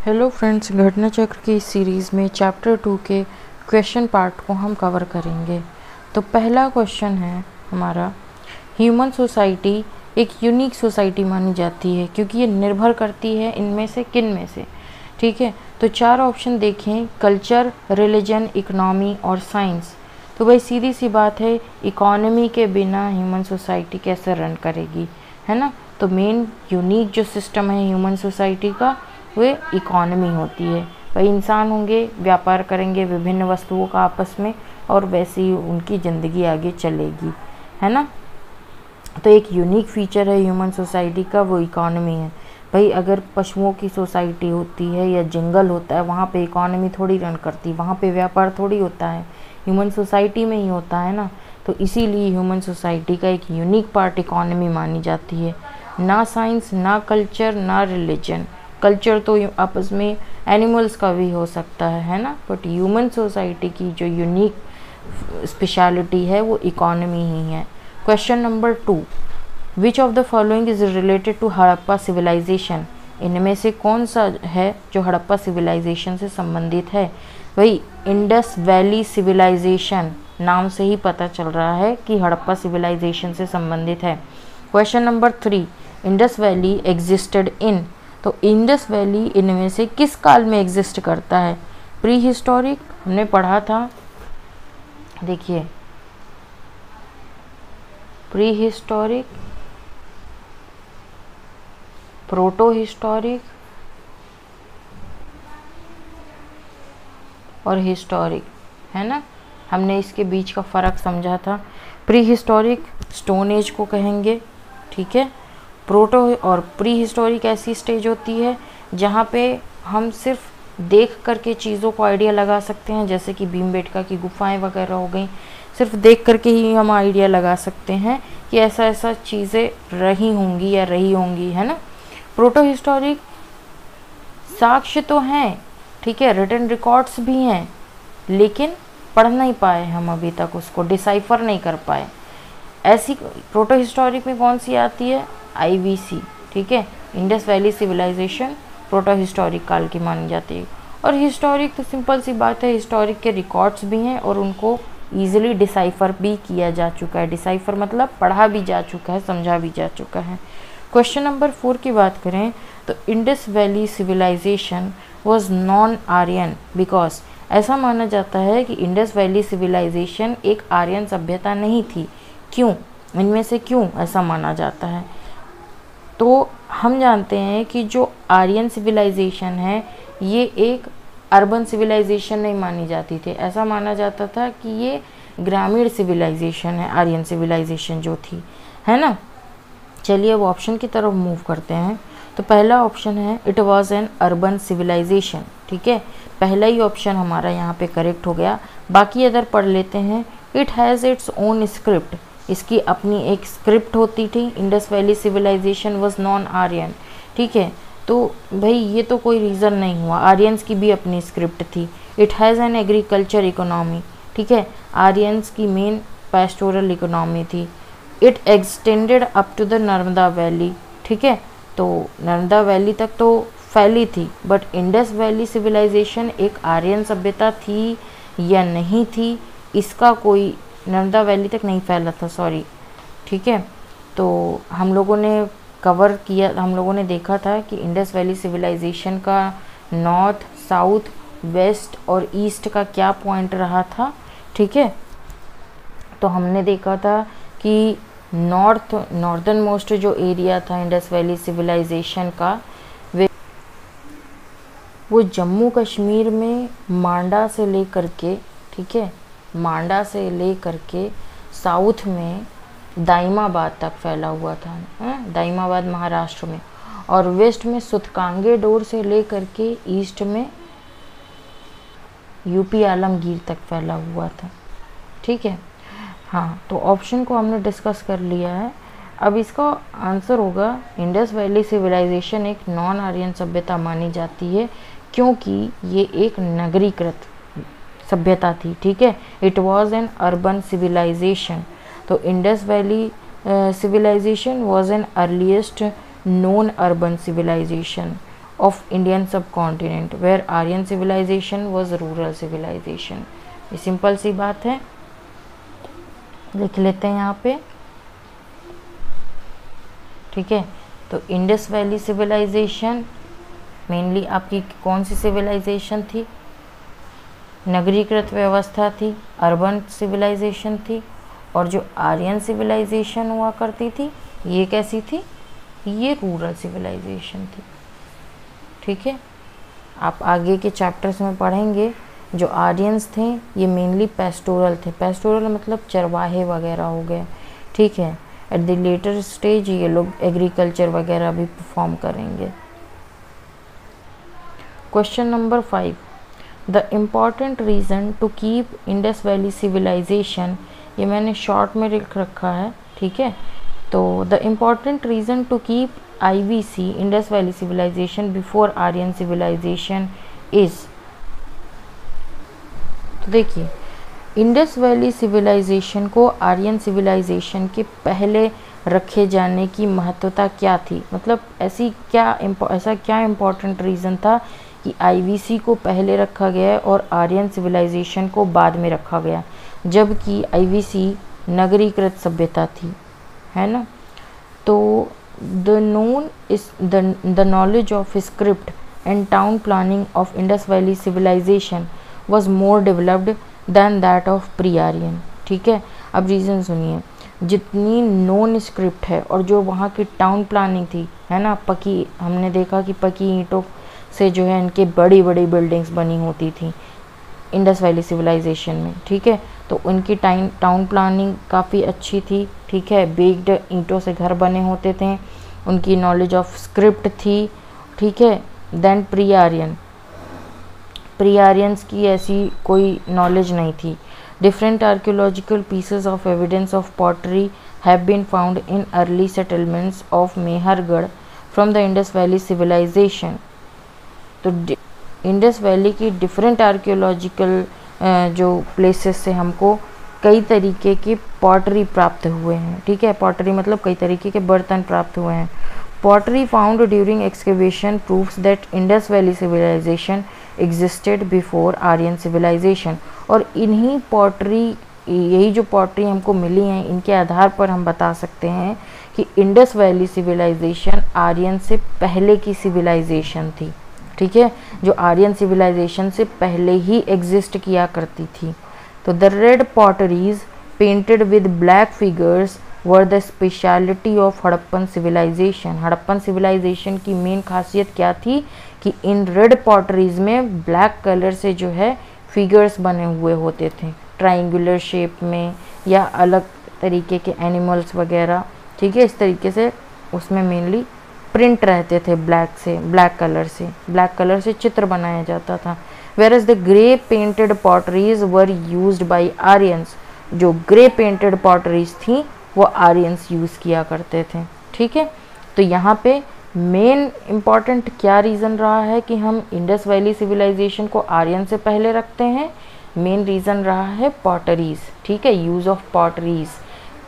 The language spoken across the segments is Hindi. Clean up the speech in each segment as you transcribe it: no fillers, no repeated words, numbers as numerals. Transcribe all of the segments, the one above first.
हेलो फ्रेंड्स, घटना चक्र की इस सीरीज़ में चैप्टर 2 के क्वेश्चन पार्ट को हम कवर करेंगे। तो पहला क्वेश्चन है हमारा, ह्यूमन सोसाइटी एक यूनिक सोसाइटी मानी जाती है क्योंकि ये निर्भर करती है इनमें से किन में से। ठीक है, तो चार ऑप्शन देखें, कल्चर, रिलीजन, इकोनॉमी और साइंस। तो भाई सीधी सी बात है, इकोनॉमी के बिना ह्यूमन सोसाइटी कैसे रन करेगी, है ना। तो मेन यूनिक जो सिस्टम है ह्यूमन सोसाइटी का वे इकोनॉमी होती है। भाई इंसान होंगे, व्यापार करेंगे विभिन्न वस्तुओं का आपस में, और वैसे ही उनकी ज़िंदगी आगे चलेगी, है ना। तो एक यूनिक फीचर है ह्यूमन सोसाइटी का, वो इकोनॉमी है। भाई अगर पशुओं की सोसाइटी होती है या जंगल होता है, वहाँ पे इकोनॉमी थोड़ी रन करती, वहाँ पे व्यापार थोड़ी होता है, ह्यूमन सोसाइटी में ही होता है ना। तो इसीलिए ह्यूमन सोसाइटी का एक यूनिक पार्ट इकोनॉमी मानी जाती है। ना साइंस, ना कल्चर, ना रिलीजन। कल्चर तो आपस में एनिमल्स का भी हो सकता है ना, बट ह्यूमन सोसाइटी की जो यूनिक स्पेशलिटी है वो इकोनॉमी ही है। Question number 2, which of the following is related to Harappa civilisation. इनमें से कौन सा है जो हड़प्पा सिविलाइजेशन से संबंधित है। वही इंडस वैली सिविलाइजेशन, नाम से ही पता चल रहा है कि हड़प्पा सिविलाइजेशन से संबंधित है। Question number 3, Indus valley existed in. तो इंडस वैली इनमें से किस काल में एग्जिस्ट करता है। प्री हिस्टोरिक हमने पढ़ा था, देखिए प्री हिस्टोरिक, प्रोटो हिस्टोरिक और हिस्टोरिक, है ना। हमने इसके बीच का फ़र्क समझा था। प्री हिस्टोरिक स्टोन एज को कहेंगे, ठीक है। प्रोटो और प्री हिस्टोरिक ऐसी स्टेज होती है जहाँ पे हम सिर्फ देख करके चीज़ों को आइडिया लगा सकते हैं, जैसे कि भीमबेटका की गुफाएं वगैरह हो गई। सिर्फ देख करके ही हम आइडिया लगा सकते हैं कि ऐसा ऐसा चीज़ें रही होंगी या रही होंगी, है ना। प्रोटो हिस्टोरिक साक्ष्य तो हैं, ठीक है, रिटन रिकॉर्ड्स भी हैं, लेकिन पढ़ नहीं पाए हम अभी तक, उसको डिसाइफर नहीं कर पाए। ऐसी प्रोटो हिस्टोरिक में कौन सी आती है, IVC, ठीक है। Indus valley civilisation proto historic काल की मानी जाती है। और हिस्टोरिक तो सिंपल सी बात है, हिस्टोरिक के रिकॉर्ड्स भी हैं और उनको ईजिली डिसाइफर भी किया जा चुका है। डिसाइफर मतलब पढ़ा भी जा चुका है, समझा भी जा चुका है। क्वेश्चन नंबर 4 की बात करें तो Indus valley civilisation was non Aryan because, ऐसा माना जाता है कि इंडस वैली सिविलाइजेशन एक आर्यन सभ्यता नहीं थी। क्यों, इनमें से क्यों ऐसा माना जाता है। तो हम जानते हैं कि जो आर्यन सिविलाइजेशन है ये एक अर्बन सिविलाइजेशन नहीं मानी जाती थी। ऐसा माना जाता था कि ये ग्रामीण सिविलाइजेशन है, आर्यन सिविलाइजेशन जो थी, है ना। चलिए अब ऑप्शन की तरफ मूव करते हैं। तो पहला ऑप्शन है it was an urban civilisation, ठीक है। पहला ही ऑप्शन हमारा यहाँ पे करेक्ट हो गया। बाकी अदर पढ़ लेते हैं। It has its own script, इसकी अपनी एक स्क्रिप्ट होती थी। Indus valley civilisation was non Aryan, ठीक है। तो भाई ये तो कोई रीज़न नहीं हुआ, आर्यंस की भी अपनी स्क्रिप्ट थी। It has an agriculture economy, ठीक है, आर्यंस की मेन पैस्टोरल इकोनॉमी थी। It extended up to the Narmada valley, ठीक है। तो नर्मदा वैली तक तो फैली थी, बट इंडस वैली सिविलाइजेशन एक आर्यन सभ्यता थी या नहीं थी, इसका कोई, नर्मदा वैली तक नहीं फैला था, सॉरी, ठीक है। तो हम लोगों ने कवर किया, हम लोगों ने देखा था कि इंडस वैली सिविलाइजेशन का नॉर्थ, साउथ, वेस्ट और ईस्ट का क्या पॉइंट रहा था, ठीक है। तो हमने देखा था कि नॉर्दर्न मोस्ट जो एरिया था इंडस वैली सिविलाइजेशन का, वो जम्मू कश्मीर में मांडा से लेकर के, ठीक है, मांडा से लेकर के साउथ में दाइमाबाद तक फैला हुआ था, दाइमाबाद महाराष्ट्र में, और वेस्ट में सुतकांगे डोर से लेकर के ईस्ट में यूपी आलमगीर तक फैला हुआ था, ठीक है। हाँ, तो ऑप्शन को हमने डिस्कस कर लिया है। अब इसका आंसर होगा इंडस वैली सिविलाइजेशन एक नॉन आर्यन सभ्यता मानी जाती है क्योंकि ये एक नगरीकृत सभ्यता थी, ठीक है। It was an urban civilization. तो Indus valley civilisation was an earliest known urban civilization. Of Indian subcontinent where Aryan civilization was rural civilization. ये सिंपल सी बात है, लिख लेते हैं यहाँ पे, ठीक है। तो इंडस वैली सिविलाइजेशन मेनली आपकी कौन सी सिविलाइजेशन थी? नगरीकृत व्यवस्था थी, अर्बन सिविलाइजेशन थी। और जो आर्यन सिविलाइजेशन हुआ करती थी ये कैसी थी? ये रूरल सिविलाइजेशन थी, ठीक है। आप आगे के चैप्टर्स में पढ़ेंगे। जो आर्यंस थे ये मेनली पेस्टोरल थे, पेस्टोरल मतलब चरवाहे वगैरह हो गए, ठीक है। एट द लेटर स्टेज ये लोग एग्रीकल्चर वगैरह भी परफॉर्म करेंगे। Question number 5, the important reason to keep Indus valley civilisation, ये मैंने शॉर्ट में लिख रखा है, ठीक है। तो the important reason to keep IVC Indus valley civilisation before Aryan civilisation is, तो देखिए इंडस वैली सिविलाइजेशन को आर्यन सिविलाइजेशन के पहले रखे जाने की महत्वता क्या थी? मतलब ऐसा क्या इम्पोर्टेंट रीज़न था कि IVC को पहले रखा गया और आर्यन सिविलाइजेशन को बाद में रखा गया, जबकि IVC नगरीकृत सभ्यता थी, है ना। तो the knowledge of script and town planning of Indus Valley civilization was more developed than that of pre-Aryan, ठीक है। अब रीज़न सुनिए, जितनी नॉन स्क्रिप्ट है और जो वहाँ की टाउन प्लानिंग थी, है ना, पकी, हमने देखा कि पकी ईंटों से जो है इनके बड़ी बड़ी बिल्डिंग्स बनी होती थी इंडस वैली सिविलाइजेशन में, ठीक है। तो उनकी टाउन प्लानिंग काफ़ी अच्छी थी, ठीक है। बेग्ड ईंटों से घर बने होते थे, उनकी नॉलेज ऑफ स्क्रिप्ट थी, ठीक है। देन प्री आर्यंस की ऐसी कोई नॉलेज नहीं थी। Different archaeological pieces of evidence of pottery have been found in early settlements of Mehrgarh from the Indus valley civilisation. तो इंडस वैली की डिफरेंट आर्कियोलॉजिकल जो प्लेसेस से हमको कई तरीके के पॉटरी प्राप्त हुए हैं, ठीक है। पॉटरी मतलब कई तरीके के बर्तन प्राप्त हुए हैं। Pottery found during excavation proves that Indus valley civilisation existed before Aryan civilisation. और इन्हीं पॉटरी, यही जो पॉटरी हमको मिली हैं, इनके आधार पर हम बता सकते हैं कि इंडस वैली सिविलाइजेशन आर्यन से पहले की सिविलाइजेशन थी, ठीक है, जो आर्यन सिविलाइजेशन से पहले ही एग्जिस्ट किया करती थी। तो the red potteries painted with black figures were the speciality of Harappan civilisation. Harappan civilisation की मेन खासियत क्या थी कि इन रेड पॉटरीज में ब्लैक कलर से जो है फिगर्स बने हुए होते थे, ट्राइंगुलर शेप में या अलग तरीके के एनिमल्स वगैरह, ठीक है। इस तरीके से उसमें मेनली प्रिंट रहते थे, ब्लैक कलर से चित्र बनाया जाता था। Where the grey painted potteries were used by Aryans. जो ग्रे पेंटेड पॉटरीज थी वो आर्यंस यूज़ किया करते थे, ठीक है। तो यहाँ पे मेन इम्पॉर्टेंट क्या रीज़न रहा है कि हम इंडस वैली सिविलाइजेशन को आर्यन से पहले रखते हैं? मेन रीज़न रहा है पॉटरीज, ठीक है, यूज़ ऑफ पॉटरीज।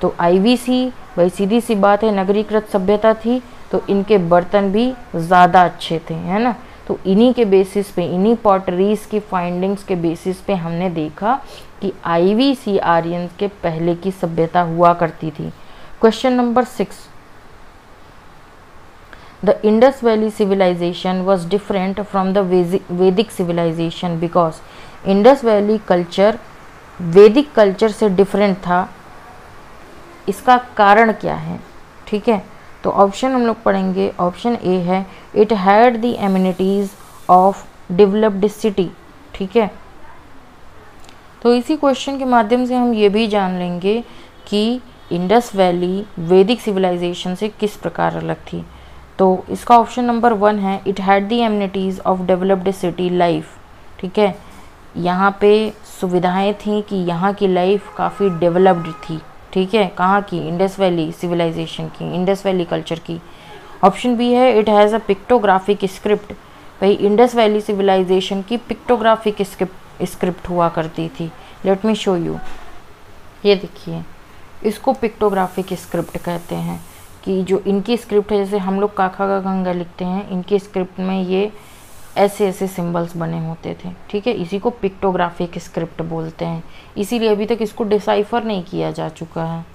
तो IVC भाई सीधी सी बात है, नगरीकृत सभ्यता थी, तो इनके बर्तन भी ज़्यादा अच्छे थे, है ना। तो इन्हीं के बेसिस पे, इन्हीं पॉटरीज की फाइंडिंग्स के बेसिस पे हमने देखा कि IVC आर्यन के पहले की सभ्यता हुआ करती थी। Question number 6, the Indus valley civilisation was different from the Vedic civilization because Indus valley culture Vedic culture से डिफरेंट था। इसका कारण क्या है, ठीक है। तो ऑप्शन हम लोग पढ़ेंगे। ऑप्शन ए है, it had the amenities of developed city, ठीक है। तो इसी क्वेश्चन के माध्यम से हम ये भी जान लेंगे कि इंडस वैली वैदिक सिविलाइजेशन से किस प्रकार अलग थी। तो इसका ऑप्शन नंबर 1 है, it had the amenities of developed city life, ठीक है। यहाँ पे सुविधाएं थी कि यहाँ की लाइफ काफ़ी डेवलप्ड थी, ठीक है। कहाँ की? इंडस वैली सिविलाइजेशन की, इंडस वैली कल्चर की। ऑप्शन बी है, it has a pictographic script. भाई इंडस वैली सिविलाइजेशन की पिक्टोग्राफिक स्क्रिप्ट हुआ करती थी। लेट मी शो यू, ये देखिए, इसको पिक्टोग्राफिक स्क्रिप्ट कहते हैं। कि जो इनकी स्क्रिप्ट है, जैसे हम लोग काखा का गंगा लिखते हैं, इनकी स्क्रिप्ट में ये ऐसे ऐसे सिंबल्स बने होते थे, ठीक है। इसी को पिक्टोग्राफिक स्क्रिप्ट बोलते हैं, इसीलिए अभी तक इसको डिसाइफर नहीं किया जा चुका है।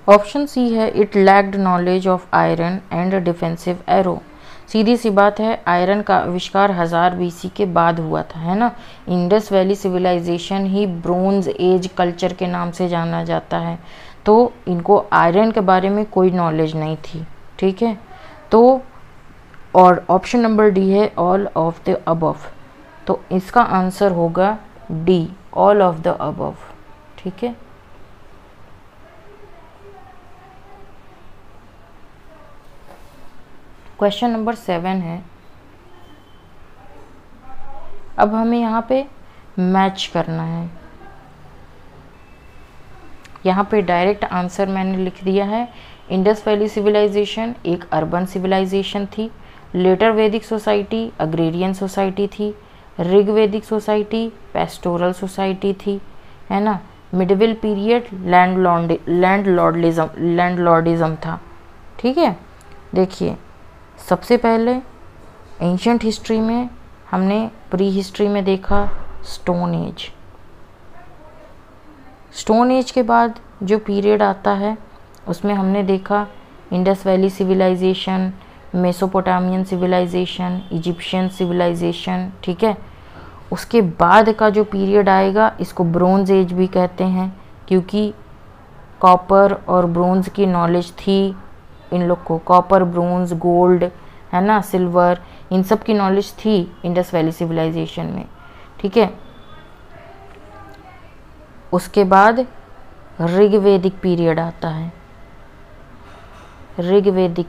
ऑप्शन सी है, it lacked knowledge of iron and defensive arrow. सीधी सी बात है, आयरन का आविष्कार 1000 BC के बाद हुआ था, है ना। इंडस वैली सिविलाइजेशन ही ब्रोंज एज कल्चर के नाम से जाना जाता है, तो इनको आयरन के बारे में कोई नॉलेज नहीं थी, ठीक है। तो और ऑप्शन नंबर डी है, ऑल ऑफ द अबव, तो इसका आंसर होगा D, all of the above, ठीक है। क्वेश्चन नंबर 7 है, अब हमें यहाँ पे मैच करना है। यहाँ पे डायरेक्ट आंसर मैंने लिख दिया है, इंडस वैली सिविलाइजेशन एक अर्बन सिविलाइजेशन थी, लेटर वैदिक सोसाइटी अग्रेरियन सोसाइटी थी, ऋग्वैदिक सोसाइटी पेस्टोरल सोसाइटी थी, है ना। मिडिवल पीरियड लैंडलॉर्डिज्म था, ठीक है। देखिए, सबसे पहले एंशियंट हिस्ट्री में हमने प्री हिस्ट्री में देखा स्टोन एज। स्टोन एज के बाद जो पीरियड आता है उसमें हमने देखा Indus valley civilisation, Mesopotamian civilisation, Egyptian civilisation, ठीक है। उसके बाद का जो पीरियड आएगा इसको ब्रोंज एज भी कहते हैं, क्योंकि कॉपर और ब्रोंज की नॉलेज थी इन लोग को। कॉपर, ब्रोंज, गोल्ड, है ना, सिल्वर, इन सब की नॉलेज थी इंडस वैली सिविलाइजेशन में, ठीक है। उसके बाद ऋग्वैदिक पीरियड आता है। ऋग्वैदिक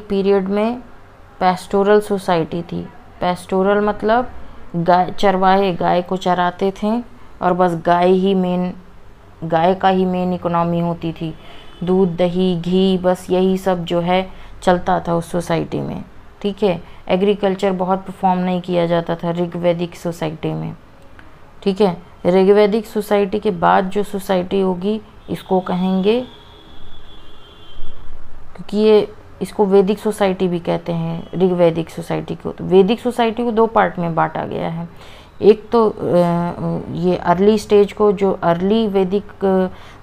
पीरियड में पेस्टोरल सोसाइटी थी। पेस्टोरल मतलब गाय चरवाहे गाय को चराते थे और बस गाय का ही मेन इकोनॉमी होती थी। दूध, दही, घी, बस यही सब जो है चलता था उस सोसाइटी में, ठीक है। एग्रीकल्चर बहुत परफॉर्म नहीं किया जाता था ऋग्वैदिक सोसाइटी में, ठीक है। ऋग्वैदिक सोसाइटी के बाद जो सोसाइटी होगी इसको कहेंगे, क्योंकि ये इसको वैदिक सोसाइटी भी कहते हैं, ऋग्वैदिक सोसाइटी को। तो वैदिक सोसाइटी को दो पार्ट में बांटा गया है। एक तो ये अर्ली स्टेज को, जो अर्ली वैदिक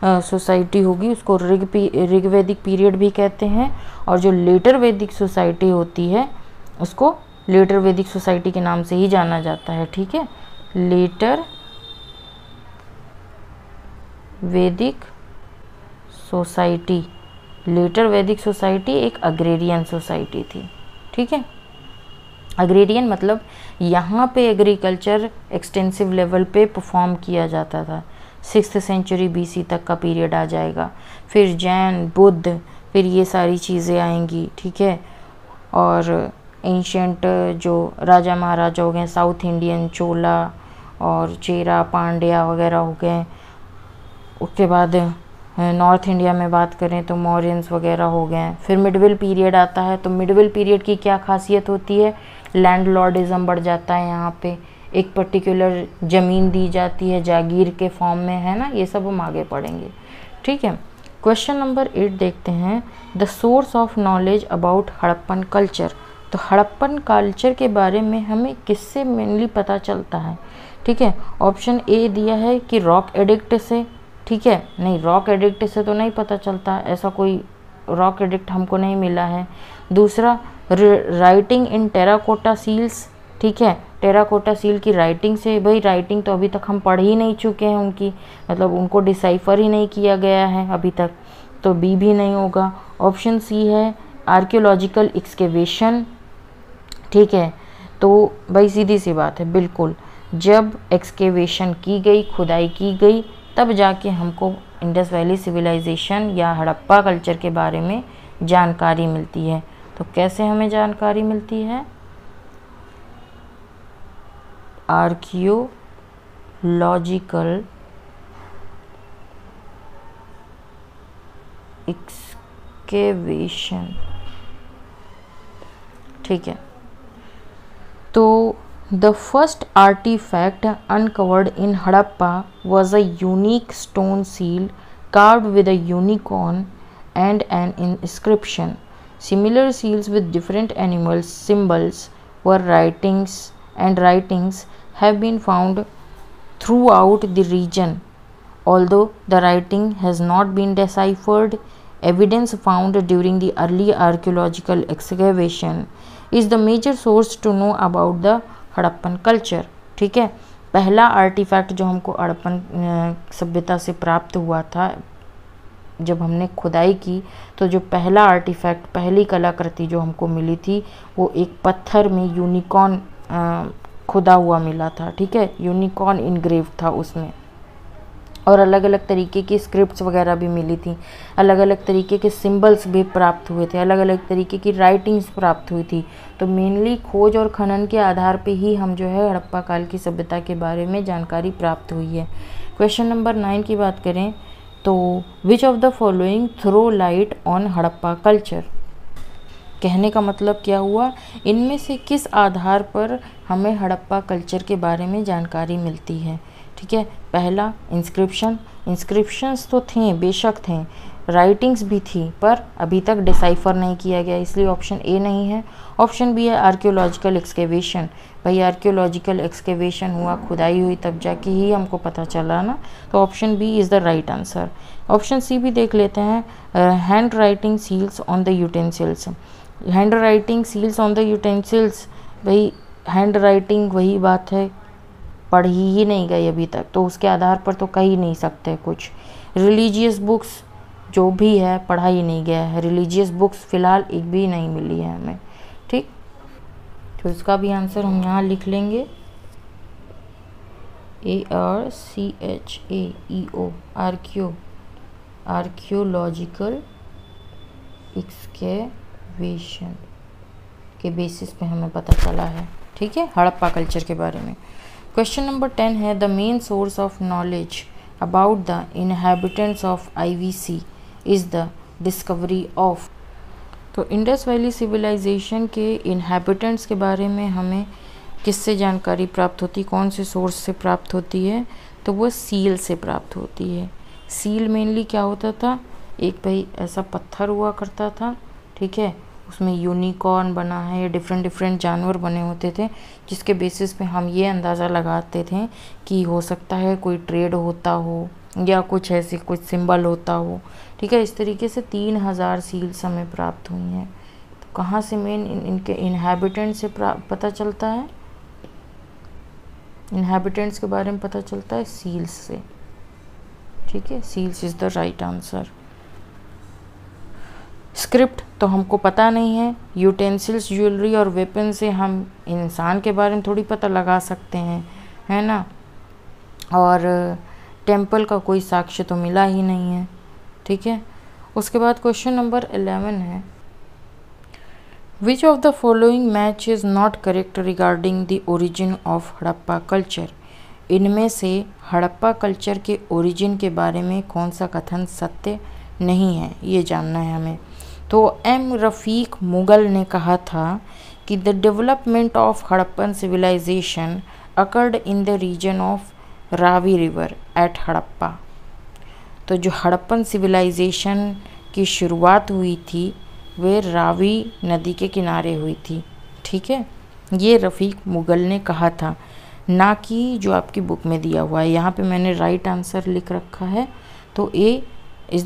सोसाइटी होगी उसको ऋग्वैदिक पीरियड भी कहते हैं, और जो लेटर वैदिक सोसाइटी होती है उसको लेटर वैदिक सोसाइटी के नाम से ही जाना जाता है, ठीक है। लेटर वैदिक सोसाइटी, लेटर वैदिक सोसाइटी एक अग्रेरियन सोसाइटी थी, ठीक है। अग्रेरियन मतलब यहाँ पे एग्रीकल्चर एक्सटेंसिव लेवल पे परफॉर्म किया जाता था। 6th सेंचुरी BC तक का पीरियड आ जाएगा, फिर जैन, बुद्ध, फिर ये सारी चीज़ें आएंगी, ठीक है। और एंशियंट जो राजा महाराजा हो गए, साउथ इंडियन, चोला और चेरा, पांड्या वगैरह हो गए। उसके बाद नॉर्थ इंडिया में बात करें तो मौर्यंस वगैरह हो गए। फिर मिडविल पीरियड आता है, तो मिडविल पीरियड की क्या खासियत होती है, लैंडलॉर्डिज्म बढ़ जाता है। यहाँ पे एक पर्टिकुलर ज़मीन दी जाती है जागीर के फॉर्म में, है ना। ये सब हम आगे पढ़ेंगे, ठीक है। क्वेश्चन नंबर 8 देखते हैं, the source of knowledge about Harappan culture. तो हड़प्पन कल्चर के बारे में हमें किससे मेनली पता चलता है, ठीक है। ऑप्शन ए दिया है कि रॉक एडिक्ट से, ठीक है। नहीं, रॉक एडिक्ट से तो नहीं पता चलता, ऐसा कोई रॉक एडिक्ट हमको नहीं मिला है। दूसरा, राइटिंग इन टेराकोटा सील्स, ठीक है। टेराकोटा सील की राइटिंग से, भाई राइटिंग तो अभी तक हम पढ़ ही नहीं चुके हैं उनकी, मतलब उनको डिसाइफर ही नहीं किया गया है अभी तक, तो बी भी नहीं होगा। ऑप्शन सी है आर्कियोलॉजिकल एक्सकेवेशन, ठीक है। तो भाई सीधी सी बात है, बिल्कुल जब एक्सकेवेशन की गई, खुदाई की गई, तब जाके हमको इंडस वैली सिविलाइजेशन या हड़प्पा कल्चर के बारे में जानकारी मिलती है। तो कैसे हमें जानकारी मिलती है, आर्कियोलॉजिकल एक्सकेवेशन, ठीक है। तो the first artefact uncovered in Harappa was a unique stone seal carved with a unicorn and an inscription. Similar seals with different animals symbols were writings have been found throughout the region. Although the writing has not been deciphered, evidence found during the early archaeological excavation is the major source to know about the Harappan culture. ठीक है, पहला आर्टिफैक्ट जो हमको हड़प्पन सभ्यता से प्राप्त हुआ था, जब हमने खुदाई की तो जो पहला आर्टिफैक्ट, पहली कलाकृति जो हमको मिली थी वो एक पत्थर में यूनिकॉर्न खुदा हुआ मिला था। ठीक है, यूनिकॉर्न इनग्रेव था उसमें, और अलग अलग तरीके की स्क्रिप्ट्स वगैरह भी मिली थी, अलग अलग तरीके के सिंबल्स भी प्राप्त हुए थे, अलग अलग तरीके की राइटिंग्स प्राप्त हुई थी। तो मेनली खोज और खनन के आधार पे ही हम जो है हड़प्पा काल की सभ्यता के बारे में जानकारी प्राप्त हुई है। क्वेश्चन नंबर 9 की बात करें तो which of the following throw light on Harappa culture. कहने का मतलब क्या हुआ, इनमें से किस आधार पर हमें हड़प्पा कल्चर के बारे में जानकारी मिलती है। ठीक है, पहला इंस्क्रिप्शंस तो थे, बेशक थे, राइटिंग्स भी थी, पर अभी तक डिसाइफर नहीं किया गया, इसलिए ऑप्शन ए नहीं है। ऑप्शन बी है आर्कियोलॉजिकल एक्सकेवेशन। भाई आर्कियोलॉजिकल एक्सकेवेशन हुआ, खुदाई हुई, तब जाके ही हमको पता चला ना, तो option B is the right answer. Option C भी देख लेते हैं, hand writing seals on the utensils. Hand writing seals on the utensils, भाई हैंड राइटिंग वही बात है, पढ़ी ही नहीं गई अभी तक, तो उसके आधार पर तो कह ही नहीं सकते कुछ। रिलीजियस बुक्स जो भी है पढ़ा ही नहीं गया है, रिलीजियस बुक्स फ़िलहाल एक भी नहीं मिली है हमें। ठीक, तो इसका भी आंसर हम यहाँ लिख लेंगे, ARCHAEO, आर्कियोलॉजिकल एक्सकेवेशन के बेसिस पे हमें पता चला है। ठीक है, हड़प्पा कल्चर के बारे में। क्वेश्चन नंबर 10 है, the main source of knowledge about the inhabitants of IVC is the discovery of. तो इंडस वैली सिविलाइजेशन के इनहेबिटेंट्स के बारे में हमें किससे जानकारी प्राप्त होती, कौन से सोर्स से प्राप्त होती है, तो वो सील से प्राप्त होती है। सील मेनली क्या होता था, एक भाई ऐसा पत्थर हुआ करता था, ठीक है, उसमें यूनिकॉर्न बना है, डिफरेंट जानवर बने होते थे, जिसके बेसिस पे हम ये अंदाज़ा लगाते थे कि हो सकता है कोई ट्रेड होता हो या कुछ ऐसे कुछ सिंबल होता हो। ठीक है, इस तरीके से 3000 सील्स हमें प्राप्त हुई हैं। तो कहाँ से मेन इनके इनहेबिटेंट से पता चलता है, इनहेबिटेंट्स के बारे में पता चलता है सील्स से। ठीक है, seals is the right answer. Script तो हमको पता नहीं है, यूटेंसिल्स, ज्वेलरी और वेपन से हम इंसान के बारे में थोड़ी पता लगा सकते हैं, है ना, और टेम्पल का कोई साक्ष्य तो मिला ही नहीं है। ठीक है, उसके बाद क्वेश्चन नंबर 11 है, which of the following match is not correct regarding the origin of Harappa culture. इनमें से हड़प्पा कल्चर के ओरिजिन के बारे में कौन सा कथन सत्य नहीं है, ये जानना है हमें। तो एम रफ़ीक मुगल ने कहा था कि the development of Harappan civilisation occurred in the region of Ravi river at Harappa. तो जो हड़प्पन सिविलाइजेशन की शुरुआत हुई थी वे रावी नदी के किनारे हुई थी। ठीक है, ये रफ़ीक मुगल ने कहा था, ना कि जो आपकी बुक में दिया हुआ है। यहाँ पे मैंने राइट आंसर लिख रखा है, तो A is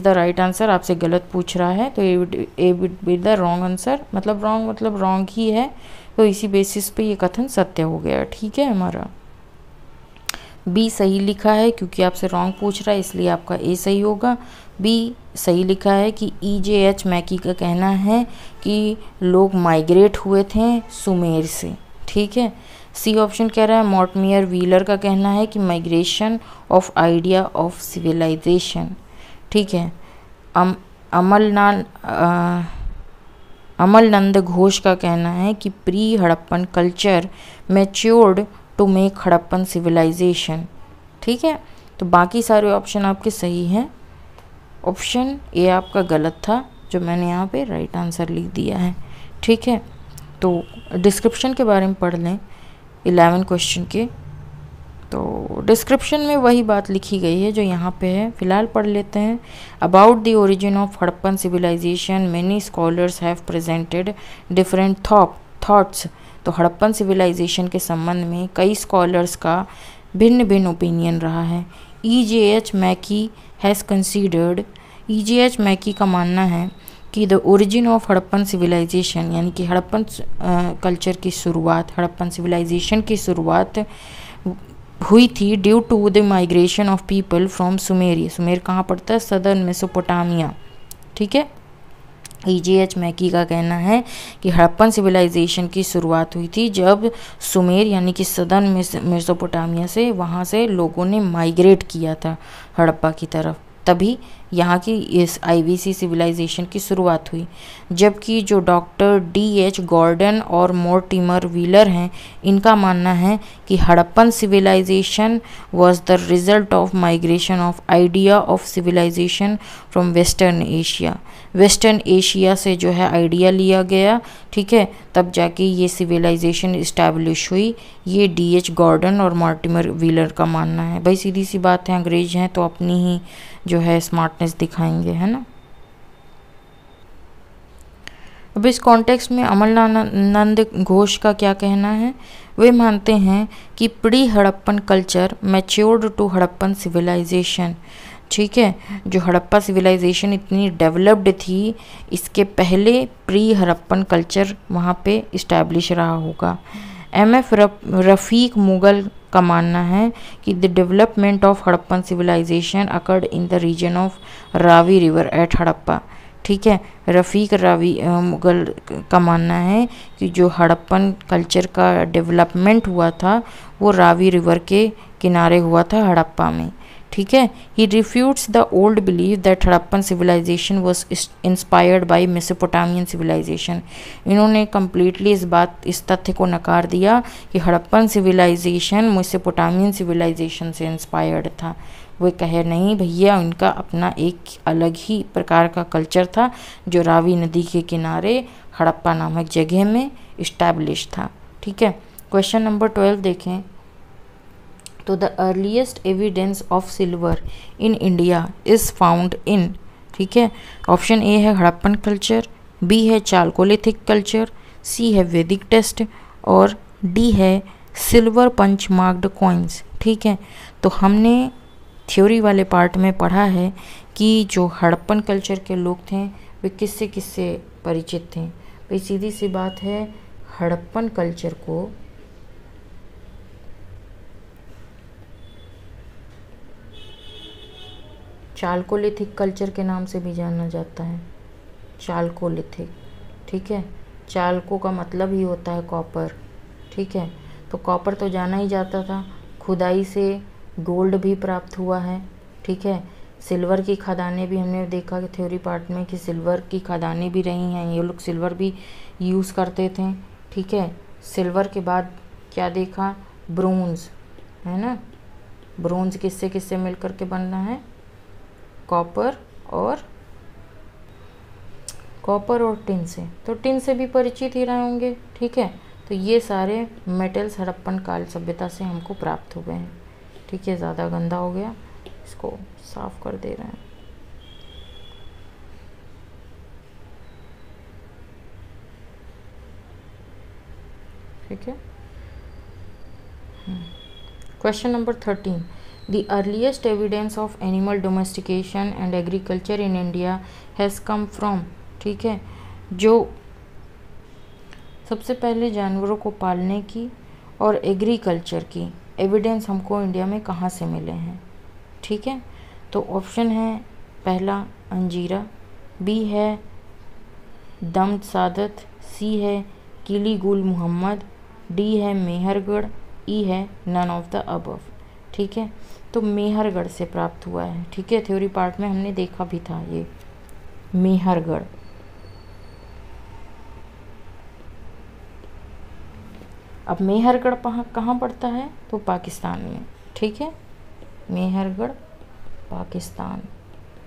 the right answer. आपसे गलत पूछ रहा है तो A would be the wrong answer, मतलब रॉन्ग ही है, तो इसी बेसिस पे ये कथन सत्य हो गया। ठीक है, हमारा बी सही लिखा है, क्योंकि आपसे रॉन्ग पूछ रहा है इसलिए आपका ए सही होगा। बी सही लिखा है कि EJ मैकी का कहना है कि लोग माइग्रेट हुए थे सुमेर से। ठीक है, सी ऑप्शन कह रहा है मॉर्टमियर व्हीलर का कहना है कि migration of idea of civilisation. ठीक है, अमलनंद घोष का कहना है कि pre Harappan culture matured to make Harappan civilisation. ठीक है, तो बाकी सारे ऑप्शन आपके सही हैं, ऑप्शन ए आपका गलत था, जो मैंने यहाँ पे राइट आंसर लिख दिया है। ठीक है, तो डिस्क्रिप्शन के बारे में पढ़ लें 11 क्वेश्चन के। तो डिस्क्रिप्शन में वही बात लिखी गई है जो यहाँ पे है, फिलहाल पढ़ लेते हैं। About the origin of Harappan civilisation many scholars have presented different thoughts. तो हड़प्पन सिविलाइजेशन के संबंध में कई स्कॉलर्स का भिन्न भिन्न ओपिनियन रहा है। E.J.H. मैकी has considered, E.J.H. मैकी का मानना है कि the origin of Harappan civilisation, यानी कि हड़प्पन कल्चर की शुरुआत, हड़प्पन सिविलाइजेशन की शुरुआत हुई थी due to the migration of people from Sumer. Sumer कहाँ पड़ता है? Southern Mesopotamia. ठीक है। E.J.H. मैकी का कहना है कि हड़प्पन सिविलाइजेशन की शुरुआत हुई थी जब सुमेर यानी कि सदर्न मेसोपोटामिया से वहाँ से लोगों ने माइग्रेट किया था हड़प्पा की तरफ, तभी यहाँ की इस IVC सिविलाइजेशन की शुरुआत हुई। जबकि जो डॉक्टर D.H. गॉर्डन और मोर्टिमर व्हीलर हैं, इनका मानना है कि Harappan civilisation was the result of migration of idea of civilisation from western Asia. Western Asia से जो है आइडिया लिया गया, ठीक है, तब जाके ये सिविलाइजेशन इस्टेब्लिश हुई। ये D.H. गॉर्डन और मॉर्टिमर व्हीलर का मानना है। भाई सीधी सी बात है, अंग्रेज हैं तो अपनी ही जो है स्मार्टनेस दिखाएंगे, है ना। अब इस कॉन्टेक्स्ट में अमलानंद घोष का क्या कहना है? वे मानते हैं कि pre Harappan culture matured to Harappan civilisation. ठीक है, जो हड़प्पा सिविलाइजेशन इतनी डेवलप्ड थी, इसके पहले प्री हड़प्पन कल्चर वहाँ पे इस्टेब्लिश रहा होगा। M.F. रफ़ीक मुगल का मानना है कि the development of Harappan civilisation occurred in the region of Ravi river at Harappa. ठीक है, रफ़ीक रावी मुगल का मानना है कि जो हड़प्पन कल्चर का डेवलपमेंट हुआ था वो रावी रिवर के किनारे हुआ था हड़प्पा में। ठीक है, he refutes the old believe that Harappan civilisation was inspired by Mesopotamian civilization. इन्होंने कम्प्लीटली इस तथ्य को नकार दिया कि हड़प्पन सिविलाइजेशन मेसोपोटामियन सिविलाइजेशन से इंस्पायर्ड था। वो कहे नहीं भैया, उनका अपना एक अलग ही प्रकार का कल्चर था जो रावी नदी के किनारे हड़प्पा नामक जगह में इस्टेब्लिश था। ठीक है, क्वेश्चन नंबर 12 देखें। तो the earliest evidence of silver in India is found in, ठीक है, ऑप्शन ए है हड़प्पन कल्चर, बी है चालकोलिथिक कल्चर, सी है वैदिक टेस्ट और डी है सिल्वर पंच मार्क्ड कॉइन्स। ठीक है, तो हमने थ्योरी वाले पार्ट में पढ़ा है कि जो हड़प्पन कल्चर के लोग थे वे किससे किससे परिचित थे। भाई सीधी सी बात है, हड़प्पन कल्चर को चालकोलिथिक कल्चर के नाम से भी जाना जाता है। चालकोलिथिक, ठीक है, चालको का मतलब ही होता है कॉपर। ठीक है, तो कॉपर तो जाना ही जाता था, खुदाई से गोल्ड भी प्राप्त हुआ है। ठीक है, सिल्वर की खदानें भी हमने देखा कि थ्योरी पार्ट में कि सिल्वर की खदानें भी रही हैं, ये लोग सिल्वर भी यूज़ करते थे। ठीक है, सिल्वर के बाद क्या देखा? ब्रोंज, है ना। ब्रोंज किससे किससे मिल करके बनना है? कॉपर और टिन से। तो टिन से भी परिचित ही रहे होंगे। ठीक है, तो ये सारे मेटल्स हड़प्पन काल सभ्यता से हमको प्राप्त हो गए हैं। ठीक है, ज़्यादा गंदा हो गया, इसको साफ कर दे रहे हैं। ठीक है, question number 13। The earliest evidence of animal domestication and agriculture in India has come from, ठीक है, जो सबसे पहले जानवरों को पालने की और एग्रीकल्चर की एविडेंस हमको इंडिया में कहाँ से मिले हैं? ठीक है, तो ऑप्शन है पहला अंजीरा, बी है दम्द सादत, सी है किली गुल मोहम्मद, डी है मेहरगढ़, ई है नन ऑफ द अबव। ठीक है, तो मेहरगढ़ से प्राप्त हुआ है। ठीक है, थ्योरी पार्ट में हमने देखा भी था ये मेहरगढ़। अब मेहरगढ़ कहाँ पड़ता है? तो पाकिस्तान में। ठीक है, मेहरगढ़ पाकिस्तान।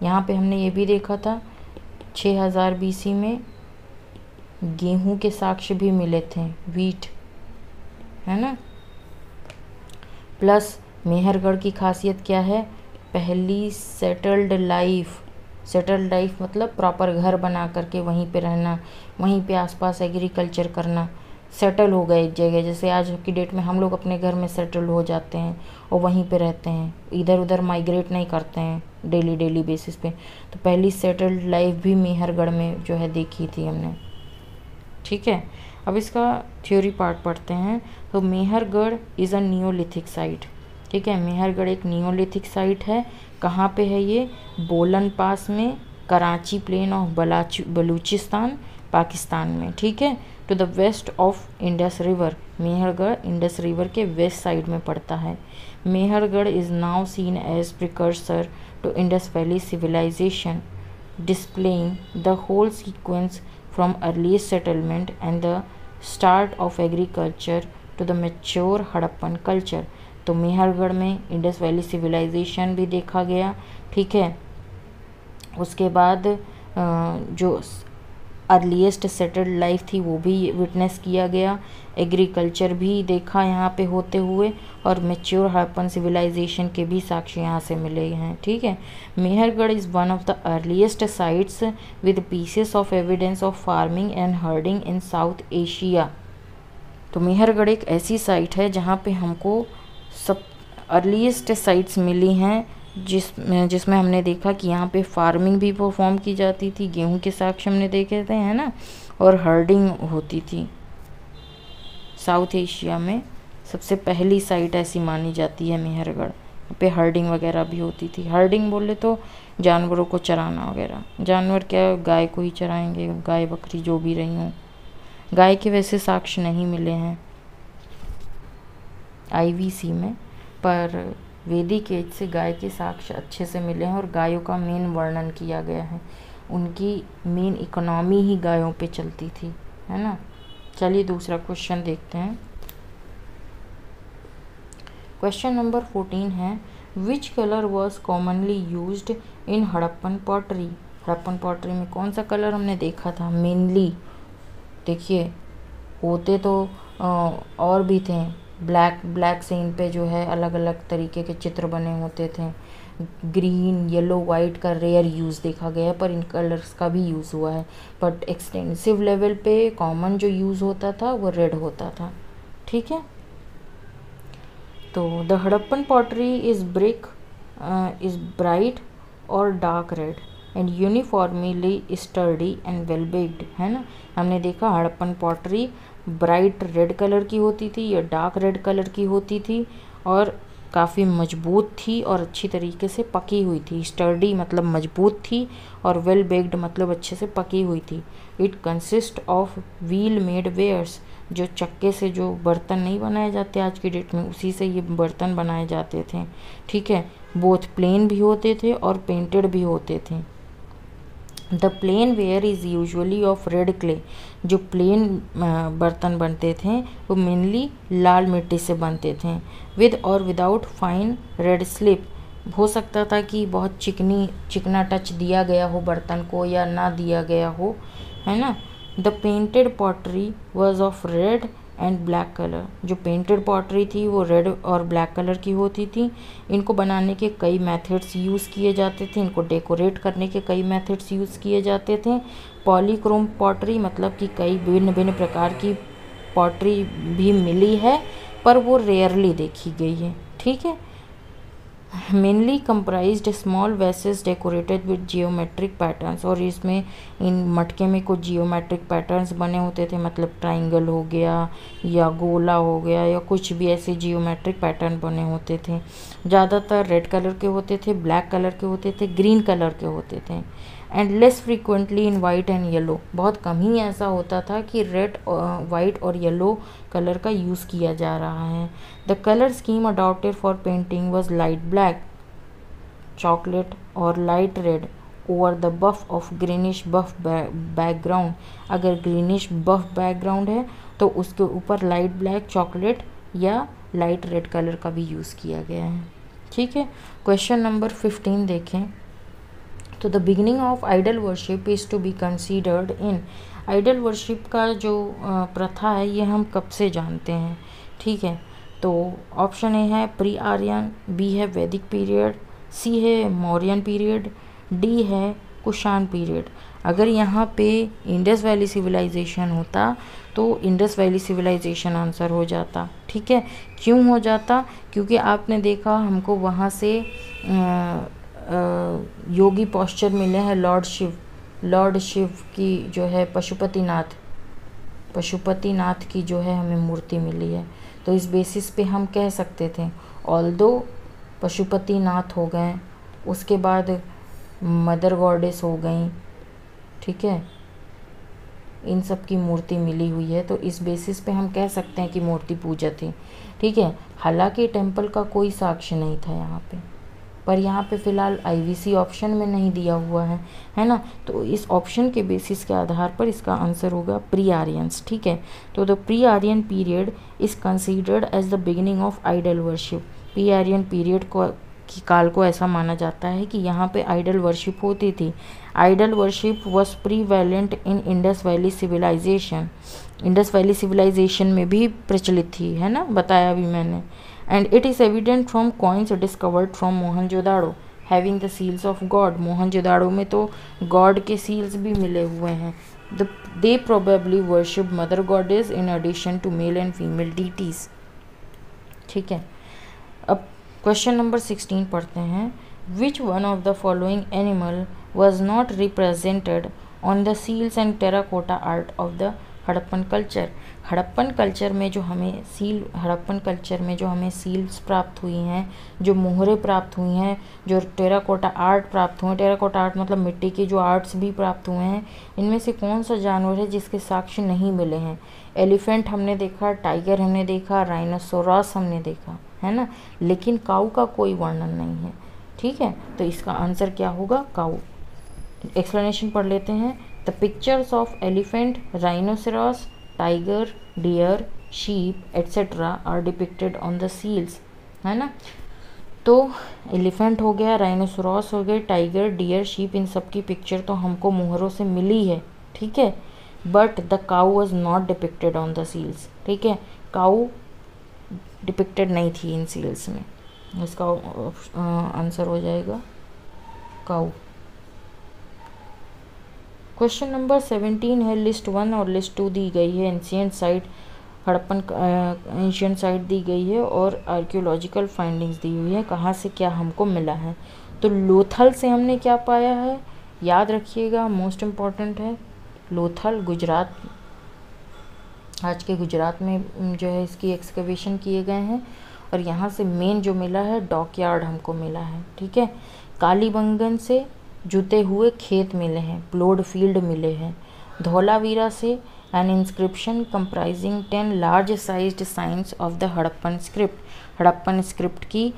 यहाँ पे हमने ये भी देखा था 6000 BC में गेहूं के साक्ष्य भी मिले थे, वीट, है ना। प्लस मेहरगढ़ की खासियत क्या है? पहली सेटल्ड लाइफ मतलब प्रॉपर घर बना करके वहीं पे रहना, वहीं पे आसपास एग्रीकल्चर करना, सेटल हो गए एक जगह। जैसे आज की डेट में हम लोग अपने घर में सेटल हो जाते हैं और वहीं पे रहते हैं, इधर उधर माइग्रेट नहीं करते हैं डेली बेसिस पे। तो पहली सेटल्ड लाइफ भी मेहरगढ़ में जो है देखी थी हमने। ठीक है, अब इसका थ्योरी पार्ट पढ़ते हैं। तो Mehrgarh is a Neolithic site. ठीक है, मेहरगढ़ एक नियोलिथिक साइट है। कहाँ पे है ये? बोलन पास में, कराची प्लेन ऑफ बलूचिस्तान, पाकिस्तान में। ठीक है, to the west of Indus river. Mehrgarh Indus river के वेस्ट साइड में पड़ता है। Mehrgarh is now seen as precursor to Indus valley civilisation, displaying the whole sequence from earliest settlement and the start of agriculture to the mature Harappan culture। तो मेहरगढ़ में इंडस वैली सिविलाइजेशन भी देखा गया। ठीक है, उसके बाद जो अर्लीस्ट सेटल्ड लाइफ थी वो भी विटनेस किया गया, एग्रीकल्चर भी देखा यहाँ पे होते हुए, और मैच्योर हड़प्पन सिविलाइजेशन के भी साक्ष्य यहाँ से मिले हैं। ठीक है, Mehrgarh is one of the earliest sites with pieces of evidence of farming and herding in south Asia. तो मेहरगढ़ एक ऐसी साइट है जहाँ पे हमको सब अर्लीस्ट साइट्स मिली हैं जिसमें हमने देखा कि यहाँ पे फार्मिंग भी परफॉर्म की जाती थी, गेहूं के साक्ष्य हमने देखे थे, है ना, और हर्डिंग होती थी। साउथ एशिया में सबसे पहली साइट ऐसी मानी जाती है मेहरगढ़। पे हर्डिंग वगैरह भी होती थी। हर्डिंग बोले तो जानवरों को चराना वगैरह। जानवर क्या, गाय को ही चराएंगे, गाय बकरी जो भी रही हों। गाय के वैसे साक्ष्य नहीं मिले हैं IVC में, पर वैदिक एज से गाय के साक्ष्य अच्छे से मिले हैं और गायों का मेन वर्णन किया गया है। उनकी मेन इकोनॉमी ही गायों पे चलती थी, है ना। चलिए दूसरा क्वेश्चन देखते हैं। क्वेश्चन नंबर 14 है, which colour was commonly used in Harappan pottery. Harappan pottery में कौन सा कलर हमने देखा था? मेनली देखिए होते तो और भी थे, ब्लैक से इन पे जो है अलग अलग तरीके के चित्र बने होते थे। ग्रीन, येलो, वाइट का रेयर यूज़ देखा गया है, पर इन कलर्स का भी यूज़ हुआ है। बट एक्सटेंसिव लेवल पे कॉमन जो यूज़ होता था वो रेड होता था। ठीक है, तो the Harappan pottery is bright और dark red and uniformly sturdy and well baked, है ना। हमने देखा Harappan pottery bright red colour की होती थी या डार्क रेड कलर की होती थी और काफ़ी मजबूत थी और अच्छी तरीके से पकी हुई थी। स्टर्डी मतलब मजबूत थी और वेल बेक्ड मतलब अच्छे से पकी हुई थी। It consist of wheel made wares, जो चक्के से जो बर्तन नहीं बनाए जाते आज की डेट में, उसी से ये बर्तन बनाए जाते थे। ठीक है, बोथ प्लेन भी होते थे और पेंटेड भी होते थे। The plain ware is usually of red clay, जो प्लेन बर्तन बनते थे वो मेनली लाल मिट्टी से बनते थे। विद और विदाउट फाइन रेड स्लिप, हो सकता था कि बहुत चिकना टच दिया गया हो बर्तन को या ना दिया गया हो, है ना। The painted pottery was of red and black colour, जो पेंटेड पॉटरी थी वो रेड और ब्लैक कलर की होती थी। इनको बनाने के कई मेथड्स यूज़ किए जाते थे, इनको डेकोरेट करने के कई मेथड्स यूज़ किए जाते थे। पॉलीक्रोम पॉटरी मतलब कि कई भिन्न प्रकार की पॉटरी भी मिली है, पर वो रेयरली देखी गई है। ठीक है, mainly comprised small vases decorated with geometric patterns, और इसमें इन मटके में कुछ जियोमेट्रिक पैटर्न्स बने होते थे, मतलब ट्राइंगल हो गया या गोला हो गया या कुछ भी ऐसे जियोमेट्रिक पैटर्न बने होते थे। ज़्यादातर रेड कलर के होते थे, ब्लैक कलर के होते थे, ग्रीन कलर के होते थे। And less frequently in white and yellow, बहुत कम ही ऐसा होता था कि रेड, वाइट और येलो कलर का यूज़ किया जा रहा है। The colour scheme adopted for painting was light black, chocolate और light red over the buff of greenish buff background. अगर ग्रीनिश बफ बैकग्राउंड है तो उसके ऊपर लाइट ब्लैक, चॉकलेट या लाइट रेड कलर का भी यूज़ किया गया है। ठीक है, क्वेश्चन नंबर 15 देखें। तो the beginning of idol worship is to be considered in, idol worship का जो प्रथा है ये हम कब से जानते हैं। ठीक है, तो ऑप्शन ए है प्री आर्यन, बी है वैदिक पीरियड, सी है मौर्यन पीरियड, डी है कुषाण पीरियड। अगर यहाँ पे इंडस वैली सिविलाइजेशन होता तो इंडस वैली सिविलाइजेशन आंसर हो जाता। ठीक है, क्यों हो जाता? क्योंकि आपने देखा हमको वहाँ से योगी पोस्चर मिले हैं लॉर्ड शिव की जो है पशुपतिनाथ की जो है हमें मूर्ति मिली है। तो इस बेसिस पे हम कह सकते थे ऑल्दो पशुपतिनाथ हो गए, उसके बाद मदर गॉडेस हो गई, ठीक है, इन सब की मूर्ति मिली हुई है। तो इस बेसिस पे हम कह सकते हैं कि मूर्ति पूजा थी। ठीक है, हालांकि टेम्पल का कोई साक्ष्य नहीं था यहाँ पे, पर यहाँ पे फ़िलहाल आईवीसी ऑप्शन में नहीं दिया हुआ है ना। तो इस ऑप्शन के बेसिस के आधार पर इसका आंसर होगा प्री आर्यंस। ठीक है, तो the pre Aryan period is considered as the beginning of idol worship. Pre Aryan period की काल को ऐसा माना जाता है कि यहाँ पे आइडल वर्शिप होती थी। Idol worship was prevalent in Indus valley civilization. Indus valley civilization में भी प्रचलित थी, है ना, बताया भी मैंने। And it is evident from coins discovered from Mohenjodaro having the seals of god. Mohenjodaro में तो गॉड के सील्स भी मिले हुए हैं। They probably worship mother goddess in addition to male and female deities. ठीक है, अब क्वेश्चन नंबर 16 पढ़ते हैं। Which one of the following animal was not represented on the seals and terracotta art of the Harappan culture. Harappan culture में जो हमें सील्स प्राप्त हुई हैं, जो मोहरें प्राप्त हुई हैं, जो टेराकोटा आर्ट प्राप्त हुए, टेराकोटा आर्ट मतलब मिट्टी के जो आर्ट्स भी प्राप्त हुए हैं, इनमें से कौन सा जानवर है जिसके साक्ष्य नहीं मिले हैं? एलिफेंट हमने देखा, टाइगर हमने देखा, राइनोसोरस हमने देखा, है ना, लेकिन काऊ का कोई वर्णन नहीं है। ठीक है, तो इसका आंसर क्या होगा? काऊ। एक्सप्लेनेशन पढ़ लेते हैं। The pictures of elephant, rhinoceros, tiger, deer, sheep etcetera are depicted on the seals, है ना। तो एलिफेंट हो गया, राइनोसोरस हो गए, टाइगर, डियर, शीप, इन सब की पिक्चर तो हमको मोहरों से मिली है। ठीक है, but the cow was not depicted on the seals. ठीक है, काऊ डिपिक्टेड नहीं थी इन सील्स में। इसका आंसर हो जाएगा काऊ। क्वेश्चन नंबर 17 है, लिस्ट 1 और लिस्ट 2 दी गई है। Ancient site, Harappan ancient site दी गई है और आर्कियोलॉजिकल फाइंडिंग्स दी हुई है। कहाँ से क्या हमको मिला है? तो लोथल से हमने क्या पाया है, याद रखिएगा, मोस्ट इम्पॉर्टेंट है। लोथल गुजरात, आज के गुजरात में जो है इसकी एक्सकवेशन किए गए हैं और यहाँ से मेन जो मिला है डॉकयार्ड हमको मिला है। ठीक है, कालीबंगन से जुते हुए खेत मिले हैं, प्लोड फील्ड मिले हैं। धौलावीरा से N inscription comprising 10 large sized science of the Harappan script. Harappan script की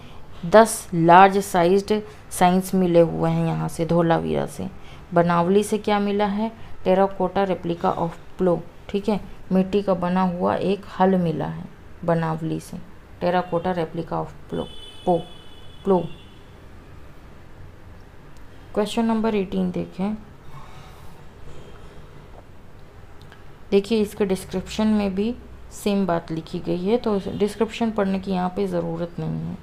10 लार्ज साइज्ड साइंस मिले हुए हैं यहाँ से, धौलावीरा से। बनावली से क्या मिला है? टेराकोटा रेप्लिका ऑफ प्लो। ठीक है, मिट्टी का बना हुआ एक हल मिला है बनावली से, terracotta replica of plough. Question number 18 देखें। देखिए इसके डिस्क्रिप्शन में भी सेम बात लिखी गई है, तो डिस्क्रिप्शन पढ़ने की यहाँ पे ज़रूरत नहीं है।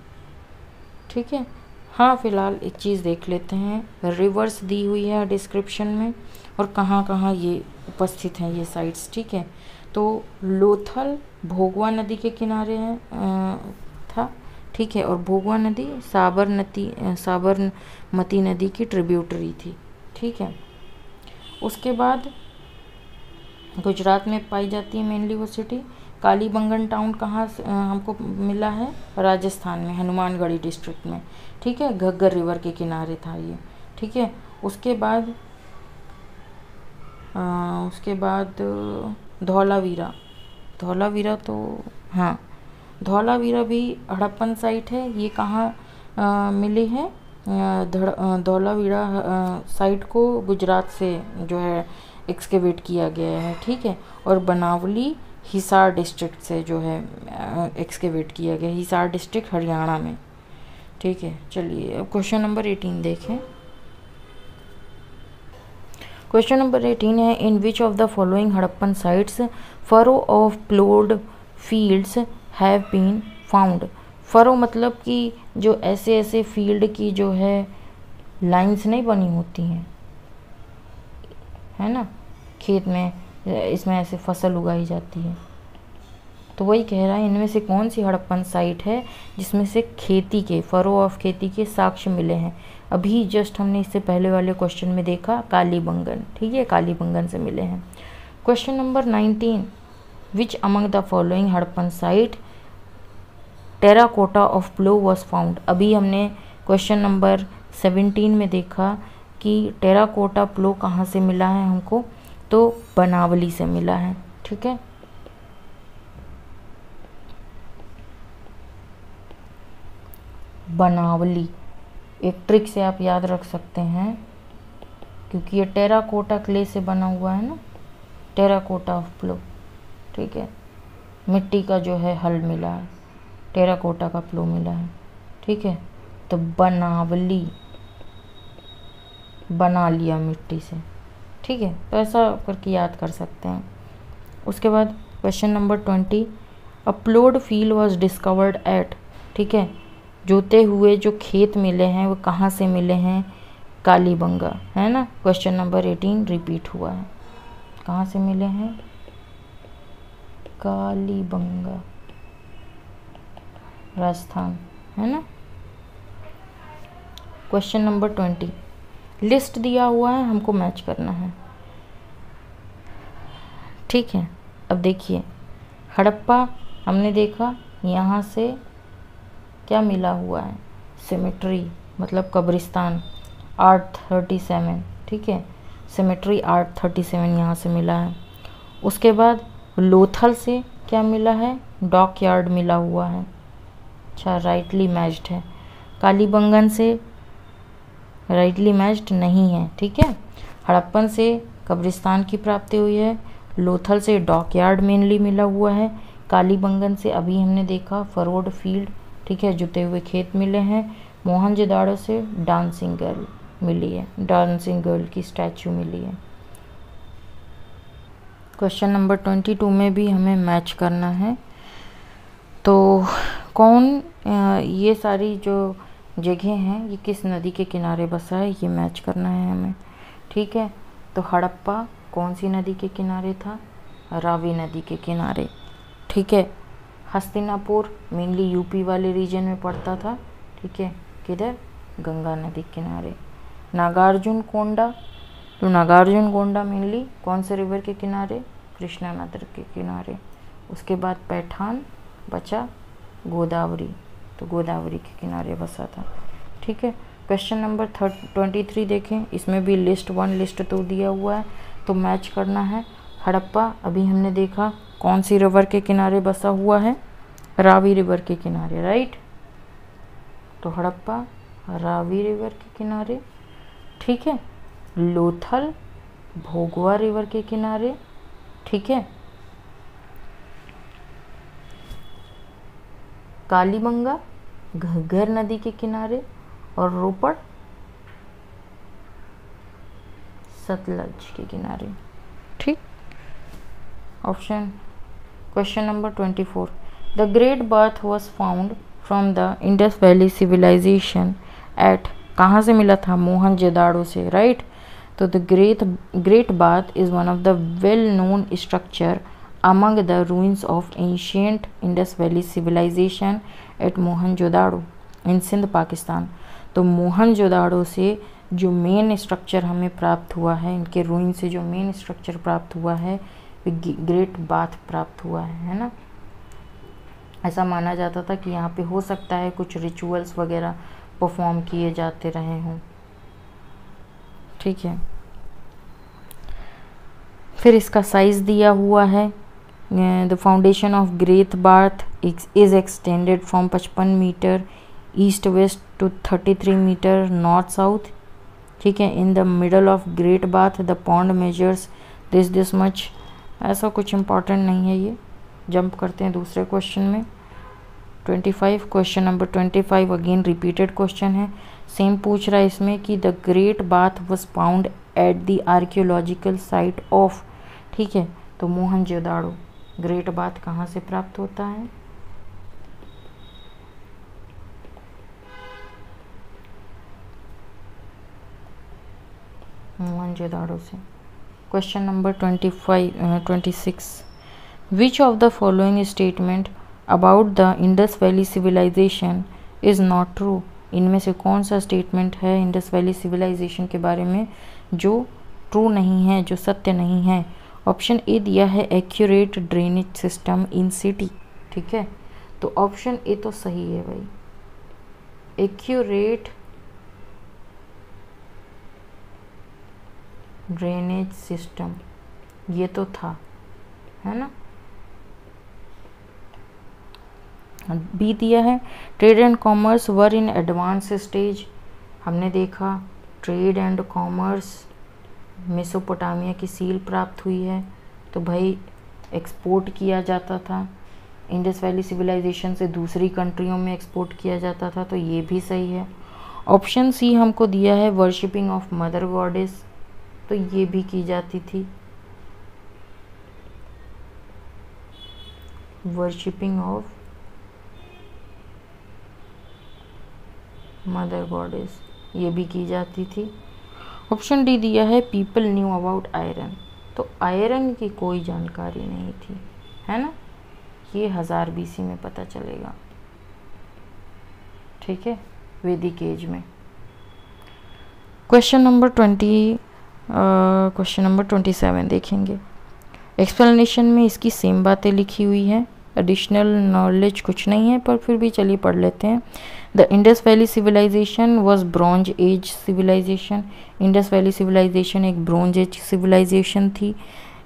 ठीक है, हाँ फिलहाल एक चीज़ देख लेते हैं। रिवर्स दी हुई है डिस्क्रिप्शन में और कहाँ कहाँ ये उपस्थित हैं ये साइट्स। ठीक है, तो लोथल भोगवा नदी के किनारे है था। ठीक है, और भोगवा नदी साबरमती नदी की ट्रिब्यूटरी थी। ठीक है, उसके बाद गुजरात में पाई जाती है मेनली वो सिटी। कालीबंगन टाउन कहाँ हमको मिला है? राजस्थान में, हनुमानगढ़ी डिस्ट्रिक्ट में। ठीक है, घग्गर रिवर के किनारे था ये। ठीक है, उसके बाद धौलावीरा तो हाँ, धौलावीरा भी हड़प्पन साइट है। ये कहाँ मिली है? धौलावीरा साइट को गुजरात से जो है एक्सकेवेट किया गया है। ठीक है, और बनावली हिसार डिस्ट्रिक्ट से जो है एक्सकेवेट किया गया, हिसार डिस्ट्रिक्ट हरियाणा में। ठीक है, चलिए अब क्वेश्चन नंबर 18 देखें। क्वेश्चन नंबर 18 है, in which of the following Harappan sites furrow of ploughed fields have been found. Furrow मतलब कि जो ऐसे ऐसे फील्ड की जो है लाइंस नहीं बनी होती हैं, है ना, खेत में इसमें ऐसे फसल उगाई जाती है। तो वही कह रहा है इनमें से कौन सी हड़प्पन साइट है जिसमें से खेती के, फरो ऑफ खेती के साक्ष्य मिले हैं। अभी जस्ट हमने इससे पहले वाले क्वेश्चन में देखा कालीबंगन, ठीक है, कालीबंगन से मिले हैं। Question number 19, which among the following Harappan site terracotta of plough was found. अभी हमने क्वेश्चन नंबर 17 में देखा कि टेराकोटा प्लो कहाँ से मिला है हमको, तो बनावली से मिला है, ठीक है। बनावली एक ट्रिक से आप याद रख सकते हैं, क्योंकि ये टेराकोटा क्ले से बना हुआ है ना, टेराकोटा ऑफ प्लो, ठीक है। मिट्टी का जो है हल मिला है, टेराकोटा का प्लो मिला है, ठीक है। तो बनावली, बना लिया मिट्टी से, ठीक है। तो ऐसा करके याद कर सकते हैं। उसके बाद question number 20, a ploughed field was discovered at, ठीक है। जोते हुए जो खेत मिले हैं वो कहाँ से मिले हैं, कालीबंगा, है ना। क्वेश्चन नंबर 18 रिपीट हुआ है, कहाँ से मिले हैं, कालीबंगा, राजस्थान, है ना। क्वेश्चन नंबर 20, लिस्ट दिया हुआ है, हमको मैच करना है, ठीक है। अब देखिए हड़प्पा हमने देखा, यहाँ से क्या मिला हुआ है, सिमेट्री मतलब कब्रिस्तान, आर्ट 37, ठीक है, सिमेट्री आर्ट 37 यहाँ से मिला है। उसके बाद लोथल से क्या मिला है, डॉक यार्ड मिला हुआ है, अच्छा, राइटली मैच्ड है। कालीबंगन से राइटली मैच्ड नहीं है, ठीक है। हड़प्पन से कब्रिस्तान की प्राप्ति हुई है, लोथल से डॉक यार्ड मेनली मिला हुआ है, कालीबंगन से अभी हमने देखा फरोड फील्ड, ठीक है, जुते हुए खेत मिले हैं। मोहनजोदाड़ो से डांसिंग गर्ल मिली है, डांसिंग गर्ल की स्टैचू मिली है। क्वेश्चन नंबर 22 में भी हमें मैच करना है, तो कौन ये सारी जो जगह हैं ये किस नदी के किनारे बसा है, ये मैच करना है हमें, ठीक है। तो हड़प्पा कौन सी नदी के किनारे था, रावी नदी के किनारे, ठीक है। हस्तिनापुर मेनली यूपी वाले रीजन में पड़ता था, ठीक है, किधर, गंगा नदी के किनारे। नागार्जुन कोंडा, तो नागार्जुन कोंडा मेनली कौन से रिवर के किनारे, कृष्णा नदी के किनारे। उसके बाद पैठान बचा गोदावरी, तो गोदावरी के किनारे बसा था, ठीक है। क्वेश्चन नंबर 23 देखें, इसमें भी लिस्ट 1 लिस्ट 2 दिया हुआ है, तो मैच करना है। हड़प्पा अभी हमने देखा कौन सी रिवर के किनारे बसा हुआ है, रावी रिवर के किनारे, राइट। तो हड़प्पा रावी रिवर के किनारे, ठीक है। लोथल भोगवा रिवर के किनारे, ठीक है। कालीबंगा घग्गर नदी के किनारे, और रोपड़ सतलज के किनारे, ठीक। Option question number 24, the great bath was found from the Indus valley civilization at, कहाँ से मिला था, मोहनजोदाड़ो से, राइट। तो the great bath is one of the well known structure among the ruins of ancient Indus Valley civilization at Mohenjodaro in Sindh Pakistan. तो मोहनजोदाड़ो से जो मेन स्ट्रक्चर हमें प्राप्त हुआ है, इनके रूइन से जो मेन स्ट्रक्चर प्राप्त हुआ है ग्रेट बाथ प्राप्त हुआ है ना। ऐसा माना जाता था कि यहाँ पे हो सकता है कुछ रिचुअल्स वगैरह परफॉर्म किए जाते रहे हों, ठीक है। फिर इसका साइज़ दिया हुआ है, the foundation of great bath is extended from 55 metre east west to 33 metre north south, ठीक है। In the middle of great bath the pond measures this much. ऐसा कुछ इम्पॉर्टेंट नहीं है, ये जंप करते हैं दूसरे क्वेश्चन में। 25 question number 25 again repeated question है, सेम पूछ रहा है इसमें कि the great bath was found at the archaeological site of, ठीक है। तो मोहनजोदाड़ो, ग्रेट बाथ कहाँ से प्राप्त होता है, मोहनजोदाड़ो से। Question number 26, which of the following statement about the Indus valley civilisation is not true. इनमें से कौन सा स्टेटमेंट है इंडस वैली सिविलाइजेशन के बारे में जो ट्रू नहीं है, जो सत्य नहीं है। ऑप्शन ए दिया है accurate drainage system in city. ठीक है, तो ऑप्शन ए तो सही है भाई, एक्यूरेट ड्रेनेज सिस्टम, ये तो था, है ना। बी दिया है trade and commerce were in advance stage. हमने देखा ट्रेड एंड कॉमर्स मेसोपोटामिया की सील प्राप्त हुई है, तो भाई एक्सपोर्ट किया जाता था, इंडस वैली सिविलाइजेशन से दूसरी कंट्रियों में एक्सपोर्ट किया जाता था, तो ये भी सही है। ऑप्शन सी हमको दिया है वर्शिपिंग ऑफ मदर गॉडेस, तो ये भी की जाती थी, वर्शिपिंग ऑफ मदर गॉडेस, ये भी की जाती थी। ऑप्शन डी दिया है पीपल न्यू अबाउट आयरन, तो आयरन की कोई जानकारी नहीं थी, है ना, ये 1000 BC में पता चलेगा। ठीक है, वैदिक एज में। क्वेश्चन नंबर 27 देखेंगे। एक्सप्लेनेशन में इसकी सेम बातें लिखी हुई है, एडिशनल नॉलेज कुछ नहीं है, पर फिर भी चलिए पढ़ लेते हैं। The Indus valley civilisation was bronze age civilisation. Indus valley civilisation एक ब्रॉन्ज एज सिविलाइजेशन थी।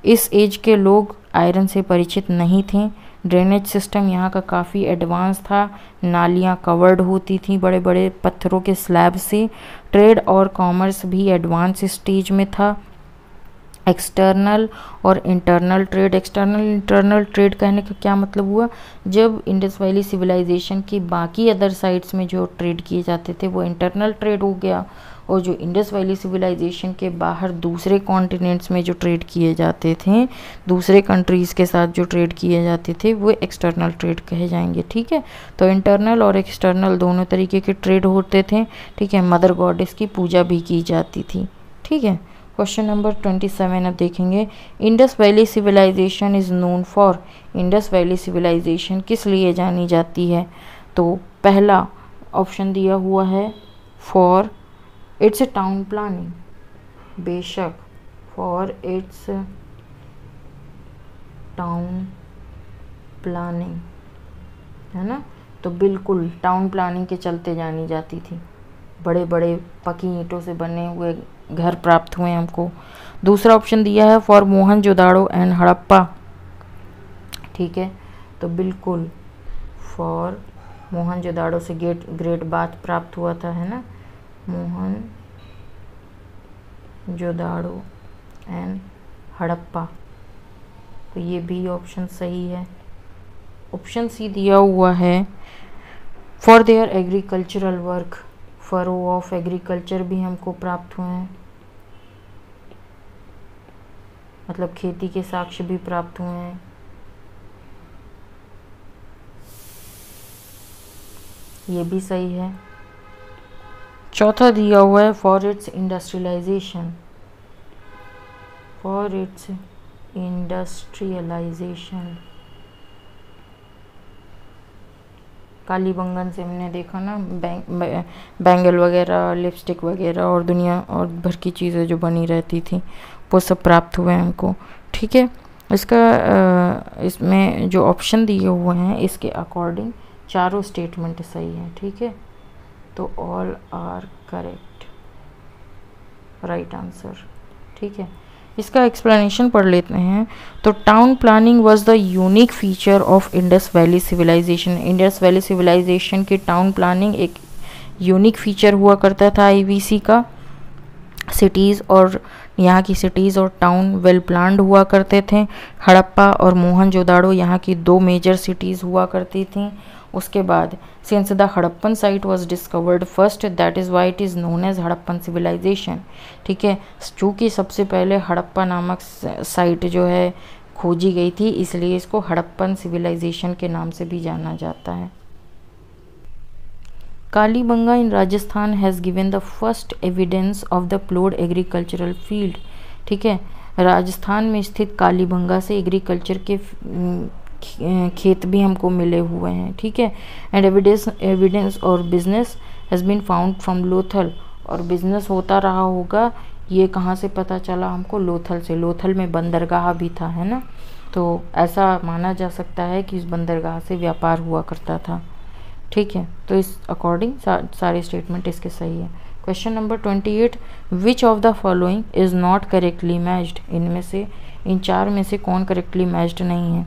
इस एज के लोग आयरन से परिचित नहीं थे। ड्रेनेज सिस्टम यहाँ का काफ़ी एडवांस था, नालियाँ कवर्ड होती थी बड़े बड़े पत्थरों के स्लैब से। ट्रेड और कॉमर्स भी एडवांस स्टेज में था। एक्सटर्नल और internal trade, external internal trade कहने का क्या मतलब हुआ, जब इंडस वैली सिविलाइजेशन की बाकी अदर साइट्स में जो ट्रेड किए जाते थे वो इंटरनल ट्रेड हो गया, और जो इंडस वैली सिविलाइजेशन के बाहर दूसरे कॉन्टिनेंट्स में जो ट्रेड किए जाते थे, दूसरे कंट्रीज़ के साथ जो ट्रेड किए जाते थे, वो एक्सटर्नल ट्रेड कहे जाएंगे। ठीक है, तो इंटरनल और एक्सटर्नल दोनों तरीके के ट्रेड होते थे। ठीक है, मदर गॉडेस की पूजा भी की जाती थी। ठीक है, क्वेश्चन नंबर 27 अब देखेंगे। Indus valley civilisation is known for. Indus valley civilisation किस लिए जानी जाती है, तो पहला ऑप्शन दिया हुआ है फॉर इट्स टाउन प्लानिंग, बेशक फॉर इट्स टाउन प्लानिंग, है ना, तो बिल्कुल टाउन प्लानिंग के चलते जानी जाती थी। बड़े बड़े पकी ईंटों से बने हुए घर प्राप्त हुए हमको। दूसरा ऑप्शन दिया है फॉर मोहनजोदाड़ो एंड हड़प्पा। ठीक है, तो बिल्कुल फॉर मोहनजोदाड़ो से ग्रेट बाथ प्राप्त हुआ था, है ना, मोहनजोदाड़ो एंड हड़प्पा, तो ये भी ऑप्शन सही है। ऑप्शन सी दिया हुआ है for their agricultural work, furrow of agriculture भी हमको प्राप्त हुए हैं, मतलब खेती के साक्ष्य भी प्राप्त हुए हैं। ये भी सही है। चौथा दिया हुआ है for its industrialisation, for its industrialisation. Kalibangan से हमने देखा ना, बैंगल वगैरह, लिपस्टिक वगैरह और दुनिया और भर की चीज़ें जो बनी रहती थी, वो सब प्राप्त हुए हमको। ठीक है, इसका इसमें जो ऑप्शन दिए हुए हैं इसके अकॉर्डिंग चारों स्टेटमेंट सही हैं। ठीक है, तो all are correct, right answer. ठीक है, इसका एक्सप्लेनेशन पढ़ लेते हैं। तो town planning was the unique feature of Indus valley civilization. Indus valley civilization की टाउन प्लानिंग एक यूनिक फीचर हुआ करता था आईवीसी का। सिटीज़ और यहाँ की सिटीज़ और टाउन वेल प्लान्ड हुआ करते थे। हड़प्पा और मोहनजोदाड़ो यहाँ की 2 मेजर सिटीज़ हुआ करती थीं। उसके बाद since the Harappan site was discovered first, that is why it is known as Harappan civilisation. ठीक है, चूँकि सबसे पहले हड़प्पा नामक साइट जो है खोजी गई थी, इसलिए इसको हड़प्पन सिविलाइजेशन के नाम से भी जाना जाता है। Kalibanga in Rajasthan has given the first evidence of the ploughed agricultural field. ठीक है, राजस्थान में स्थित कालीबंगा से एग्रीकल्चर के खेत भी हमको मिले हुए हैं। ठीक है, एंड एविडेंस और business has been found from Lothal, और बिजनेस होता रहा होगा, ये कहाँ से पता चला हमको? लोथल से। लोथल में बंदरगाह भी था, है ना, तो ऐसा माना जा सकता है कि इस बंदरगाह से व्यापार हुआ करता था। ठीक है, तो इस अकॉर्डिंग सारे स्टेटमेंट इसके सही है। Question number 28, which of the following is not correctly matched? इनमें से, इन चार में से कौन करेक्टली मैच्ड नहीं है?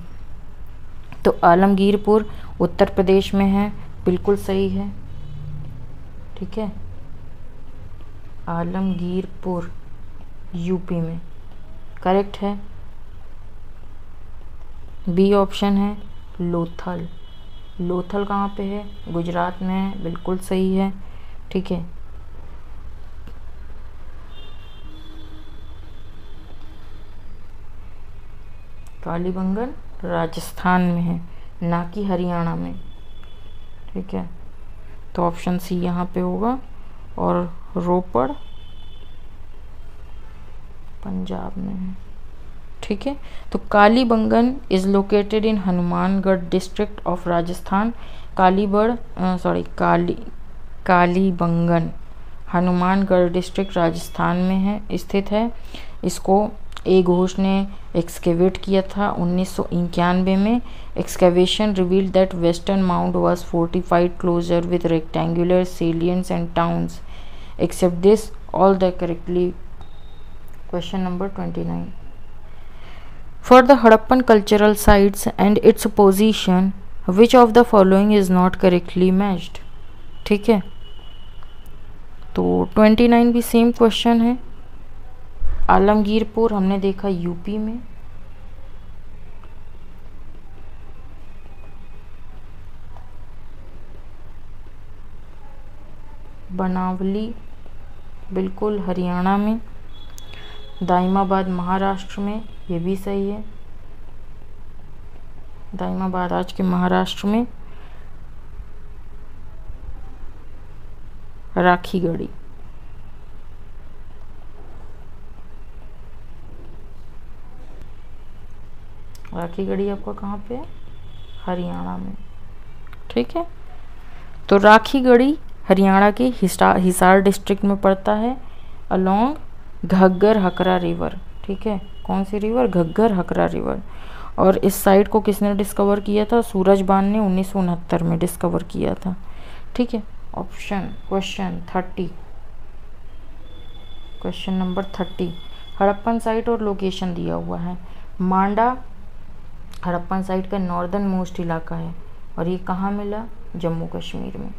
तो आलमगीरपुर उत्तर प्रदेश में है, बिल्कुल सही है। ठीक है, आलमगीरपुर यूपी में करेक्ट है। बी ऑप्शन है लोथल। लोथल कहाँ पे है? गुजरात में है, बिल्कुल सही है। ठीक है, कालीबंगन राजस्थान में है, ना कि हरियाणा में। ठीक है, तो ऑप्शन सी यहाँ पे होगा, और रोपड़ पंजाब में है। ठीक है, तो Kalibangan is located in Hanumangarh district of Rajasthan. Kalibangan Hanumangarh district Rajasthan में है, स्थित है। इसको ए घोष ने एक्सकेवेट किया था 1991 में। Excavation revealed that western mound was fortified closure with rectangular salients and towns except this all the correctly. Question number 29, for the Harappan cultural sites and its position, which of the following is not correctly matched? ठीक है, तो 29 भी सेम क्वेश्चन है। आलमगीरपुर हमने देखा यूपी में, बनावली बिल्कुल हरियाणा में, दाइमाबाद महाराष्ट्र में, ये भी सही है। दाइमाबाद आज के महाराष्ट्र में। राखीगढ़ी आपका कहाँ पे है? हरियाणा में। ठीक है, तो राखीगढ़ी हरियाणा के हिसार डिस्ट्रिक्ट में पड़ता है, अलोंग घग्गर हकरा रिवर। ठीक है, कौन सी रिवर? घग्गर हकरा रिवर। और इस साइट को किसने डिस्कवर किया था? सूरजबान ने 1969 में डिस्कवर किया था। ठीक है, question 30, question number 30, Harappan site और लोकेशन दिया हुआ है। मांडा हड़प्पन साइट का नॉर्दर्न मोस्ट इलाका है, और ये कहाँ मिला? जम्मू कश्मीर में।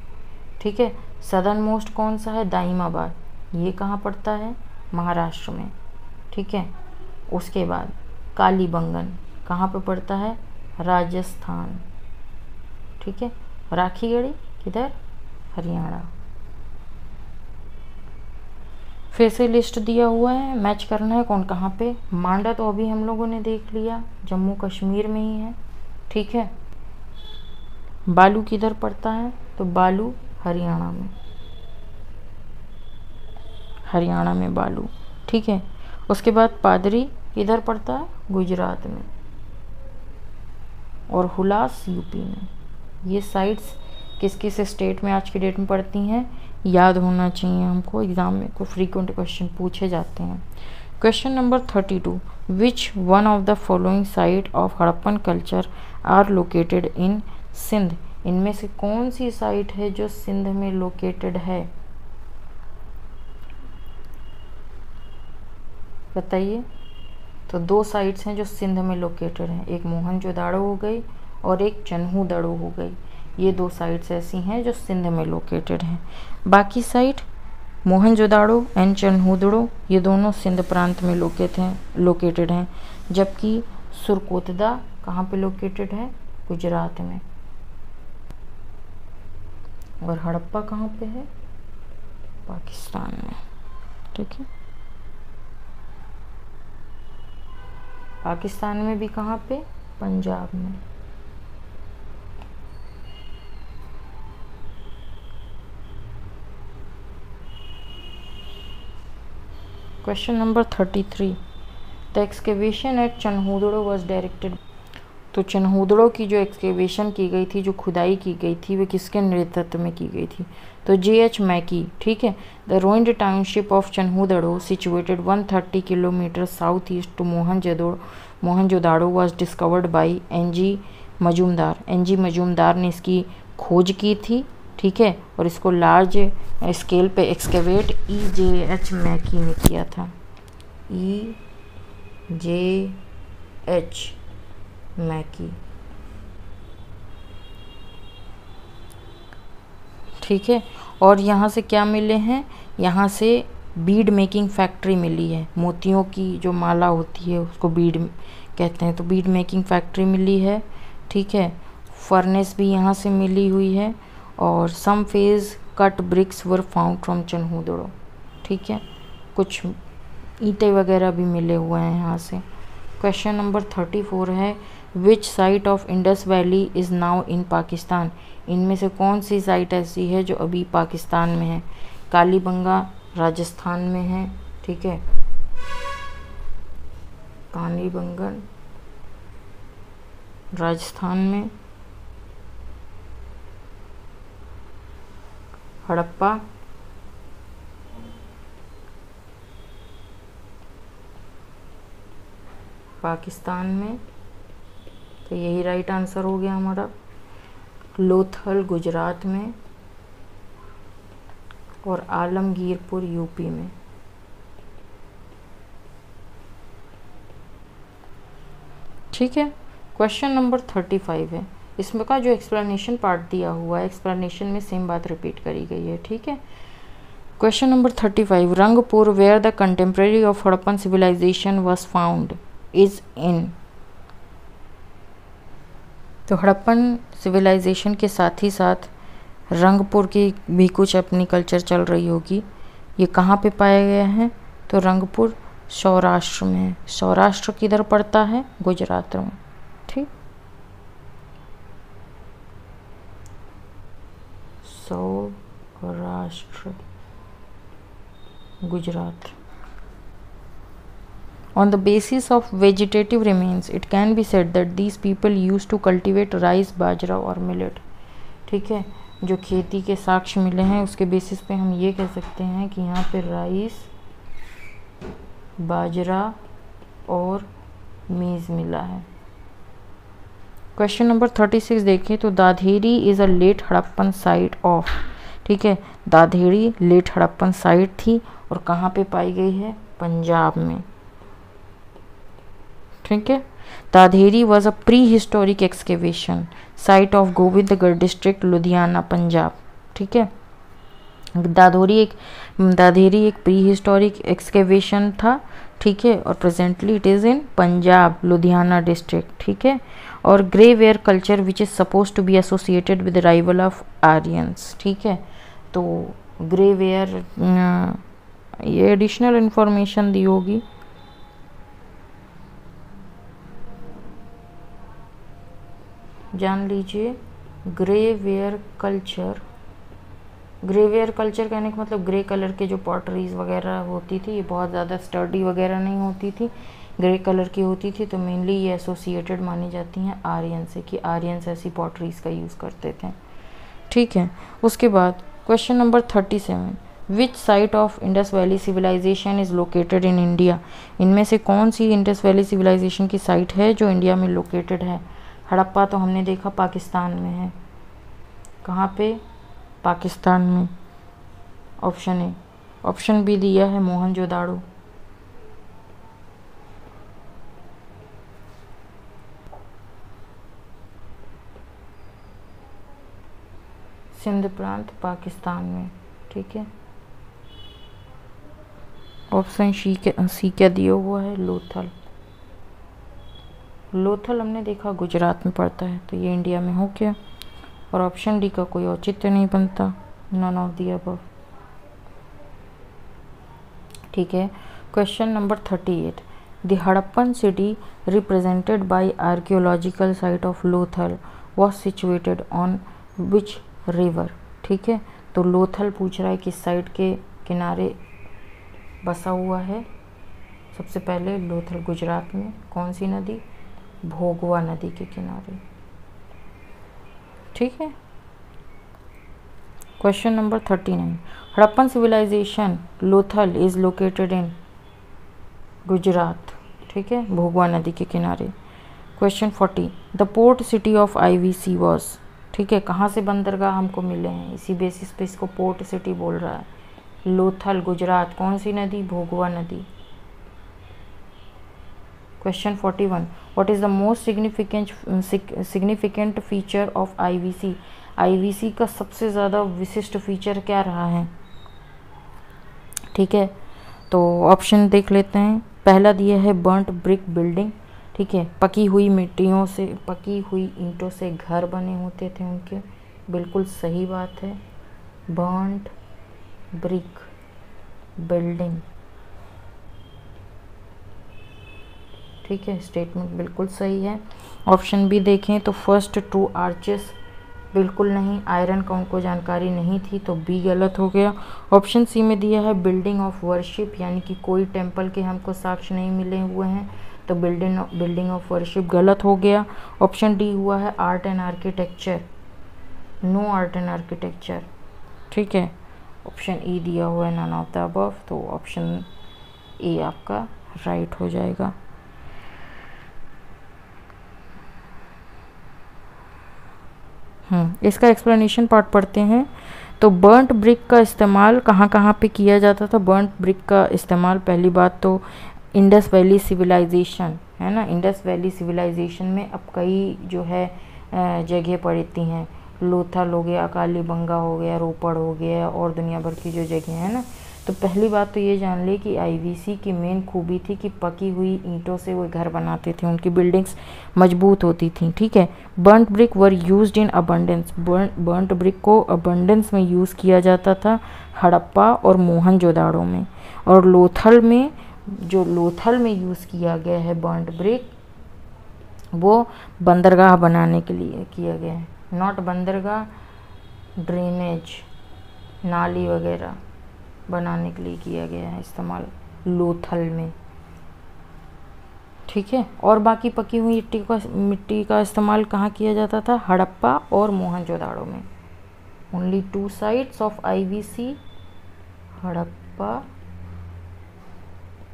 ठीक है, सदर्न मोस्ट कौन सा है? दाइमाबाद, ये कहाँ पड़ता है? महाराष्ट्र में। ठीक है, उसके बाद कालीबंगन कहाँ पे पड़ता है? राजस्थान। ठीक है, राखीगढ़ी किधर? हरियाणा। फिर से लिस्ट दिया हुआ है, मैच करना है कौन कहाँ पे। मांडा तो अभी हम लोगों ने देख लिया, जम्मू कश्मीर में ही है। ठीक है, बालू किधर पड़ता है? तो बालू हरियाणा में, हरियाणा में बालू। ठीक है, उसके बाद पादरी किधर पड़ता है? गुजरात में, और हुलास यूपी में। ये साइट्स किस किस स्टेट में आज की डेट में पड़ती हैं, याद होना चाहिए हमको, एग्ज़ाम में कोई फ्रीक्वेंट क्वेश्चन पूछे जाते हैं। Question number 32, which one of the following site of Harappan culture are located in Sindh? इनमें से कौन सी साइट है जो सिंध में लोकेटेड है? बताइए। तो दो साइट्स हैं जो सिंध में लोकेटेड हैं, एक मोहनजोदाड़ो हो गई और एक चन्हूदड़ो हो गई। ये दो साइट्स ऐसी हैं जो सिंध में लोकेटेड हैं। बाकी साइट मोहनजोदाड़ो एंड चन्हूदड़ो ये दोनों सिंध प्रांत में लोकेटेड हैं, जबकि सुरकोतदा कहाँ पे लोकेटेड है? गुजरात में। और हड़प्पा कहाँ पे है? पाकिस्तान में। ठीक है, पाकिस्तान में भी कहाँ पे? पंजाब में। Question number 33, the excavation at Chanhudaro was directed. तो चनहूदड़ो की जो एक्सकेवेशन की गई थी, जो खुदाई की गई थी, वो किसके नेतृत्व में की गई थी? तो J.H. मैकी, ठीक है। The ruined township of Chanhudaro situated 130 kilometre south east to Mohenjodaro was discovered by N.G. Majumdar. N.G. Majumdar ने इसकी खोज की थी, ठीक है, और इसको लार्ज स्केल पे एक्सकेवेट E.J.H. मैकी ने किया था। E.J.H. मैकी, ठीक है। और यहाँ से क्या मिले हैं? यहाँ से बीड मेकिंग फैक्ट्री मिली है। मोतियों की जो माला होती है उसको बीड कहते हैं, तो बीड मेकिंग फैक्ट्री मिली है, ठीक है। फर्नेस भी यहाँ से मिली हुई है, और some phase cut bricks were found from Chanhudaro, ठीक है। कुछ ईंटें वगैरह भी मिले हुए हैं यहाँ से। क्वेश्चन नंबर 34 है, विच site of Indus valley is now in Pakistan. इनमें से कौन सी साइट ऐसी है जो अभी पाकिस्तान में है? कालीबंगा राजस्थान में है, ठीक है, कालीबंगा राजस्थान में, हड़प्पा पाकिस्तान में, तो यही राइट आंसर हो गया हमारा। लोथल गुजरात में, और आलमगीरपुर यूपी में। ठीक है। क्वेश्चन नंबर 35 है, इसमें का जो एक्सप्लेनेशन पार्ट दिया हुआ है, एक्सप्लेनेशन में सेम बात रिपीट करी गई है, ठीक है। Question number 35, Rangpur where the contemporary of Harappan civilization was found is in. तो हड़प्पन सिविलाइजेशन के साथ ही साथ रंगपुर की भी कुछ अपनी कल्चर चल रही होगी। ये कहाँ पे पाया गया है? तो रंगपुर सौराष्ट्र में है। सौराष्ट्र किधर पड़ता है? गुजरात में, ठीक। Saurashtra Gujarat. On the basis of vegetative remains, it can be said that these people used to cultivate rice, बाजरा और millet। ठीक है, जो खेती के साक्ष्य मिले हैं उसके बेसिस पे हम ये कह सकते हैं कि यहाँ पे राइस, बाजरा और मेज़ मिला है। क्वेश्चन नंबर 36 देखें तो Dadheri is a late Harappan site of. ठीक है, दाधेरी लेट हड़प्पन साइट थी और कहाँ पे पाई गई है? पंजाब में। ठीक है, Dadheri was a prehistoric excavation site of Govindgarh district Ludhiana Punjab. ठीक है, दाधेरी एक प्री हिस्टोरिक एक्सकेवेशन था। ठीक है, और presently it is in Punjab Ludhiana district. ठीक है, और grey ware culture which is suppose to be associated with arrival of Aryans. ठीक है, तो ग्रे वेयर ये एडिशनल इंफॉर्मेशन दी होगी। जान लीजिए, grey ware culture. Grey ware culture कहने का मतलब ग्रे कलर के जो पॉटरीज वगैरह होती थी, ये बहुत ज़्यादा स्टर्डी वगैरह नहीं होती थी, ग्रे कलर की होती थी। तो मेनली ये एसोसिएटेड मानी जाती हैं आर्यन से, कि आर्यंस ऐसी पॉटरीज का यूज़ करते थे। ठीक है, उसके बाद question number 37, which site of Indus valley civilisation is located in India. इनमें से कौन सी इंडस वैली सिविलाइजेशन की साइट है जो इंडिया में लोकेटेड है? हड़प्पा तो हमने देखा पाकिस्तान में है। कहाँ पे? पाकिस्तान में। Option A. ऑप्शन बी दिया है मोहनजोदाड़ो। सिंध प्रांत पाकिस्तान में। ठीक है, ऑप्शन सी क्या दिया हुआ है? लोथल। लोथल हमने देखा गुजरात में पड़ता है, तो ये इंडिया में हो गया। और ऑप्शन डी का कोई औचित्य नहीं बनता, नन ऑफ द अबव। ठीक है, question number 38, the Harappan city represented by archaeological site of Lothal was situated on which river. ठीक है, तो लोथल पूछ रहा है किस साइड के किनारे बसा हुआ है? सबसे पहले लोथल गुजरात में। कौन सी नदी? भोगवा नदी के किनारे। ठीक है। Question number 39, Harappan civilization Lothal is located in Gujarat. ठीक है, भोगवा नदी के किनारे। Question 40, the port city of IVC was. ठीक है, कहाँ से बंदरगाह हमको मिले हैं, इसी बेसिस पे इसको पोर्ट सिटी बोल रहा है। लोथल गुजरात, कौन सी नदी? भोगवा नदी। Question 41, what is the most significant feature of IVC। IVC का सबसे ज़्यादा विशिष्ट फीचर क्या रहा है? ठीक है, तो ऑप्शन देख लेते हैं। पहला दिया है बर्न्ट ब्रिक बिल्डिंग। ठीक है, पकी हुई ईंटों से घर बने होते थे उनके। बिल्कुल सही बात है, बर्न्ट ब्रिक बिल्डिंग। ठीक है, स्टेटमेंट बिल्कुल सही है। ऑप्शन बी देखें तो फर्स्ट 2 आर्चेस, बिल्कुल नहीं, आयरन का उनको जानकारी नहीं थी, तो बी गलत हो गया। ऑप्शन सी में दिया है बिल्डिंग ऑफ वर्शिप, यानी कि कोई टेम्पल के हमको साक्ष्य नहीं मिले हुए हैं, तो बिल्डिंग ऑफ वर्शिप गलत हो गया। ऑप्शन डी हुआ है art and architecture, no art and architecture. ठीक है, ऑप्शन ई दिया हुआ है नन ऑफ द अबव, तो ऑप्शन ए आपका राइट हो जाएगा। इसका एक्सप्लेनेशन पार्ट पढ़ते हैं। तो बर्न्ट ब्रिक का इस्तेमाल कहाँ कहाँ पे किया जाता था? बर्न्ट ब्रिक का इस्तेमाल पहली बात तो इंडस वैली सिविलाइजेशन है ना, इंडस वैली सिविलाइजेशन में अब कई जो है जगह पड़ती हैं। लोथल हो गया, कालीबंगा हो गया, रोपड़ हो गया और दुनिया भर की जो जगह है ना। तो पहली बात तो ये जान ले कि IVC की मेन खूबी थी कि पकी हुई ईंटों से वो घर बनाते थे, उनकी बिल्डिंग्स मजबूत होती थी। ठीक है, burnt brick were used in abundance, burnt brick को अबंडेंस में यूज़ किया जाता था हड़प्पा और मोहनजोदाड़ो में। और लोथल में यूज़ किया गया है बर्न्ट ब्रिक, वो बंदरगाह बनाने के लिए किया गया है, नॉट बंदरगाह, ड्रेनेज, नाली वगैरह बनाने के लिए किया गया है इस्तेमाल लोथल में। ठीक है, और बाकी पकी हुई मिट्टी का इस्तेमाल कहाँ किया जाता था? हड़प्पा और मोहनजोदाड़ो में। Only 2 sites of IVC, Harappa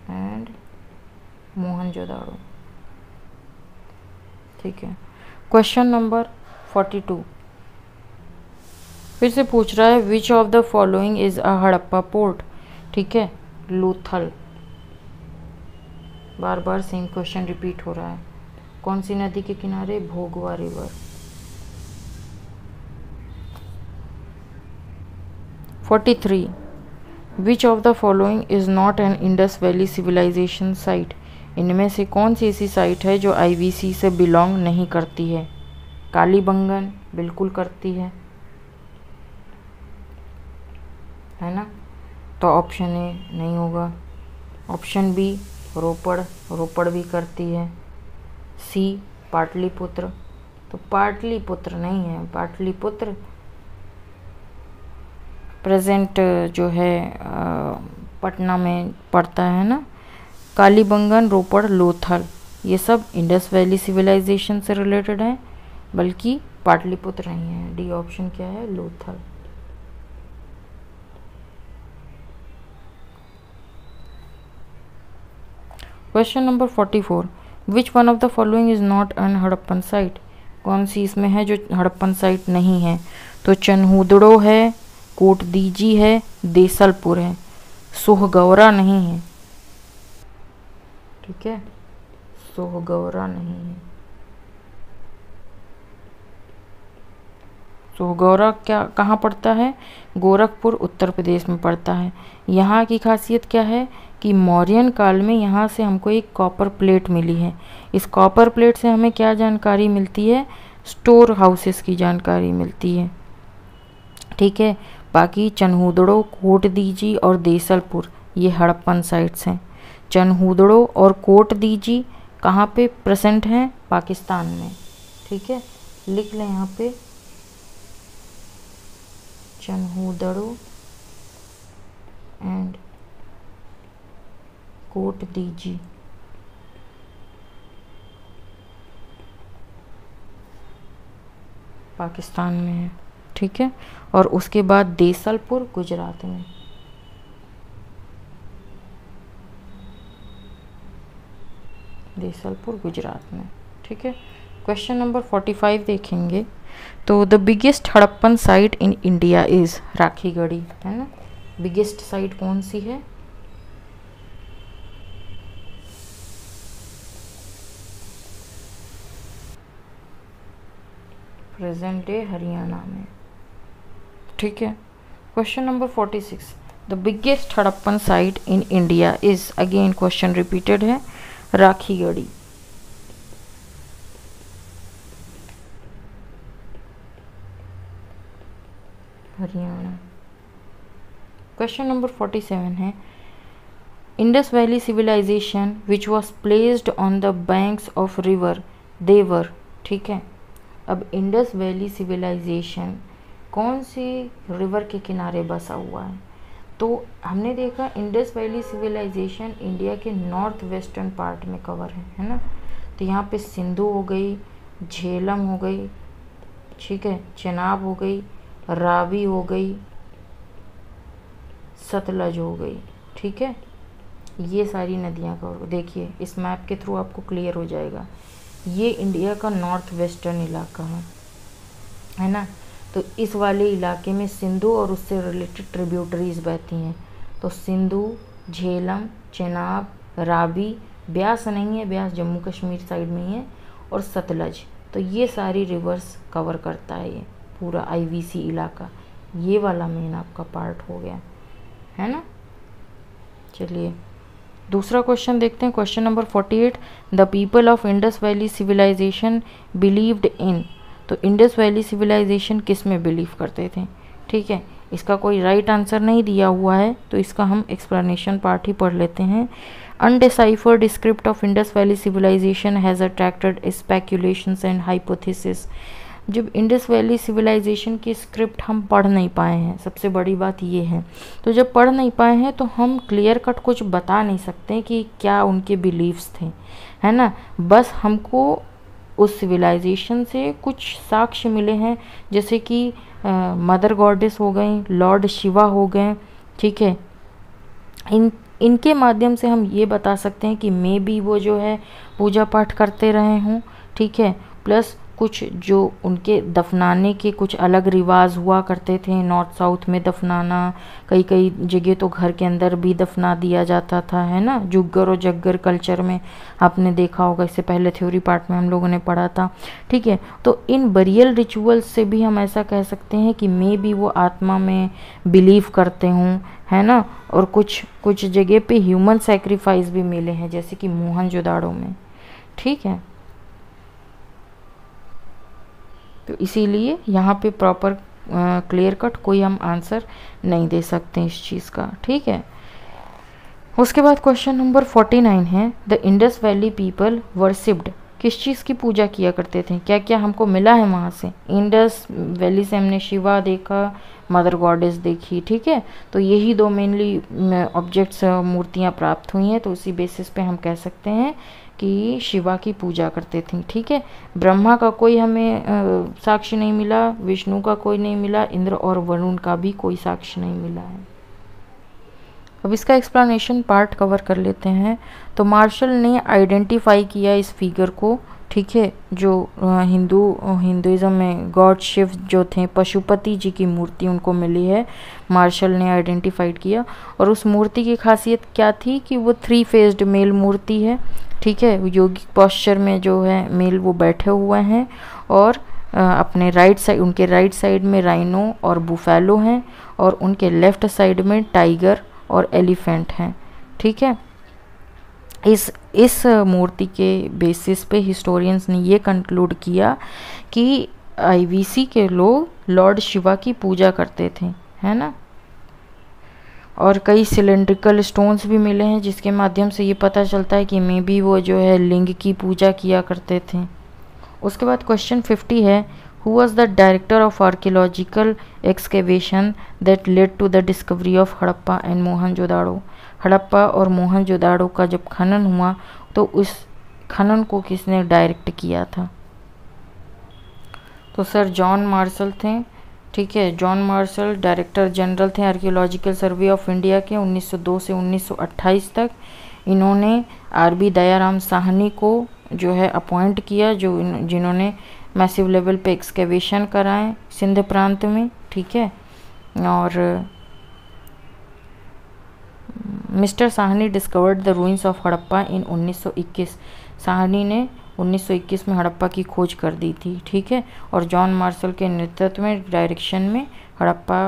and Mohenjodaro. ठीक है, क्वेश्चन नंबर 42 फिर से पूछ रहा है which of the following is a Harappa port. ठीक है, लोथल, बार बार सेम क्वेश्चन रिपीट हो रहा है। कौन सी नदी के किनारे? Bhogava river. 43 which of the following is not an Indus valley civilization site. इनमें से कौन सी ऐसी साइट है जो IVC से बिलोंग नहीं करती है? कालीबंगन बिल्कुल करती है ना, तो ऑप्शन ए नहीं होगा। ऑप्शन बी रोपड़ भी करती है। सी पाटलिपुत्र, तो पाटलिपुत्र नहीं है, पाटलिपुत्र प्रेजेंट जो है पटना में पड़ता है ना। कालीबंगन, रोपड़, लोथल ये सब इंडस वैली सिविलाइजेशन से रिलेटेड है, बल्कि पाटलिपुत्र नहीं है। डी ऑप्शन क्या है? Lothal. Question number 44 which one of the following is not N Harappan site. कौन सी इसमें है जो हड़प्पन साइट नहीं है? तो चनहूदड़ो है, कोटदीजी है, देसलपुर है, सोहगौरा नहीं है। ठीक है, सोहगौरा नहीं है। सोहगौरा क्या कहाँ पड़ता है? गोरखपुर उत्तर प्रदेश में पड़ता है। यहाँ की खासियत क्या है कि मौर्यन काल में यहाँ से हमको एक कॉपर प्लेट मिली है। इस कॉपर प्लेट से हमें क्या जानकारी मिलती है? स्टोर हाउसेस की जानकारी मिलती है। ठीक है, बाकी चनहूदड़ो, कोटदीजी और देसलपुर ये हड़प्पन साइट्स हैं। चनहूदड़ो और कोटदीजी कहाँ पे प्रेजेंट हैं? पाकिस्तान में। ठीक है, लिख लें यहाँ पे चनहूदड़ो एंड कोट दीजी, पाकिस्तान में है, ठीक है। और उसके बाद देसलपुर गुजरात में। देसलपुर गुजरात में, ठीक है। क्वेश्चन नंबर 45 देखेंगे तो the biggest Harappan site in India is Rakhigarhi, है ना। बिगेस्ट साइट कौन सी है? प्रेजेंट डे हरियाणा में, ठीक है। Question number 46 the biggest Harappan site in India is, again question repeated है, राखीगढ़ी। हरियाणा। क्वेश्चन नंबर 47 है Indus valley civilization which was placed on the banks of river देवर, ठीक है। अब इंडस वैली सिविलाइजेशन कौन सी रिवर के किनारे बसा हुआ है? तो हमने देखा इंडस वैली सिविलाइजेशन इंडिया के नॉर्थ वेस्टर्न पार्ट में कवर है ना। तो यहाँ पे सिंधु हो गई, झेलम हो गई, ठीक है, चेनाब हो गई, रावी हो गई, सतलज हो गई, ठीक है। ये सारी नदियाँ कवर, देखिए इस मैप के थ्रू आपको क्लियर हो जाएगा। ये इंडिया का नॉर्थ वेस्टर्न इलाका है ना। तो इस वाले इलाके में सिंधु और उससे रिलेटेड ट्रिब्यूटरीज बहती हैं। तो सिंधु, झेलम, चेनाब, रावी, ब्यास नहीं है, ब्यास जम्मू कश्मीर साइड में ही है, और सतलज। तो ये सारी रिवर्स कवर करता है ये पूरा आईवीसी इलाका। ये वाला मेन आपका पार्ट हो गया, है ना। चलिए दूसरा क्वेश्चन देखते हैं। Question number 48 the people of Indus valley civilization believed in. तो इंडस वैली सिविलाइजेशन किस में बिलीव करते थे, ठीक है। इसका कोई राइट आंसर नहीं दिया हुआ है, तो इसका हम एक्सप्लेनेशन पार्ट ही पढ़ लेते हैं। Undeciphered script of Indus valley civilization has attracted speculations and hypothesis. जब इंडस वैली सिविलाइजेशन की स्क्रिप्ट हम पढ़ नहीं पाए हैं, सबसे बड़ी बात ये है। तो जब पढ़ नहीं पाए हैं तो हम क्लियर कट कुछ बता नहीं सकते कि क्या उनके बिलीव्स थे, है ना। बस हमको उस सिविलाइजेशन से कुछ साक्ष्य मिले हैं, जैसे कि मदर गॉडेस हो गई, लॉर्ड शिवा हो गए, ठीक है। इनके माध्यम से हम ये बता सकते हैं कि मे बी वो जो है पूजा पाठ करते रहे हों, ठीक है। प्लस कुछ जो उनके दफनाने के कुछ अलग रिवाज हुआ करते थे, नॉर्थ साउथ में दफनाना, कई कई जगह तो घर के अंदर भी दफना दिया जाता था, है ना। जुग्गर और जग्गर कल्चर में आपने देखा होगा, इससे पहले थ्योरी पार्ट में हम लोगों ने पढ़ा था, ठीक है। तो इन बरियल रिचुअल्स से भी हम ऐसा कह सकते हैं कि मे बी वो आत्मा में बिलीव करते हों, है ना। और कुछ जगह पे ह्यूमन सेक्रीफाइस भी मिले हैं, जैसे कि मोहनजोदाड़ो में, ठीक है। तो इसीलिए यहाँ पे प्रॉपर क्लियर कट कोई हम आंसर नहीं दे सकते इस चीज़ का, ठीक है। उसके बाद क्वेश्चन नंबर 49 है the Indus valley people worshipped. किस चीज़ की पूजा किया करते थे, क्या क्या हमको मिला है वहाँ से? इंडस वैली से हमने शिवा देखा, मदर गॉडेस देखी, ठीक है। तो यही दो मेनली ऑब्जेक्ट्स मूर्तियाँ प्राप्त हुई हैं। तो उसी बेसिस पे हम कह सकते हैं कि शिवा की पूजा करते थे, ठीक है। ब्रह्मा का कोई हमें साक्ष्य नहीं मिला, विष्णु का कोई नहीं मिला, इंद्र और वरुण का भी कोई साक्ष्य नहीं मिला है। अब इसका एक्सप्लेनेशन पार्ट कवर कर लेते हैं। तो मार्शल ने आइडेंटिफाई किया इस फिगर को, ठीक है। जो हिंदुइज्म में गॉड शिव जो थे, पशुपति जी की मूर्ति उनको मिली है, मार्शल ने आइडेंटिफाइड किया। और उस मूर्ति की खासियत क्या थी कि वो 3 फेस्ड मेल मूर्ति है, ठीक है। योगिक पोस्चर में जो है मेल वो बैठे हुए हैं, और अपने राइट साइड, उनके राइट साइड में राइनो और बुफेलो हैं, और उनके लेफ्ट साइड में टाइगर और एलिफेंट हैं, ठीक है। इस मूर्ति के बेसिस पे हिस्टोरियंस ने ये कंक्लूड किया कि आईवीसी के लोग लॉर्ड शिवा की पूजा करते थे, है ना। और कई सिलेंड्रिकल स्टोन्स भी मिले हैं, जिसके माध्यम से ये पता चलता है कि मे बी वो जो है लिंग की पूजा किया करते थे। उसके बाद क्वेश्चन 50 है who was the director of archaeological excavation that led to the discovery of Harappa and Mohenjodaro. Harappa और मोहनजोदाड़ो का जब खनन हुआ तो उस खनन को किसने डायरेक्ट किया था? तो सर जॉन मार्शल थे। ठीक है, जॉन मार्शल डायरेक्टर जनरल थे आर्कियोलॉजिकल सर्वे ऑफ इंडिया के 1902 से 1928 तक। इन्होंने आरबी दयाराम साहनी को जो है अपॉइंट किया, जिन्होंने मैसिव लेवल पे एक्सकेवेशन कराएं सिंध प्रांत में। ठीक है, और mister Sahni discovered the ruins of Harappa in 1921। Sahni ने 1921 में हड़प्पा की खोज कर दी थी। ठीक है, और जॉन मार्शल के नेतृत्व में डायरेक्शन में हड़प्पा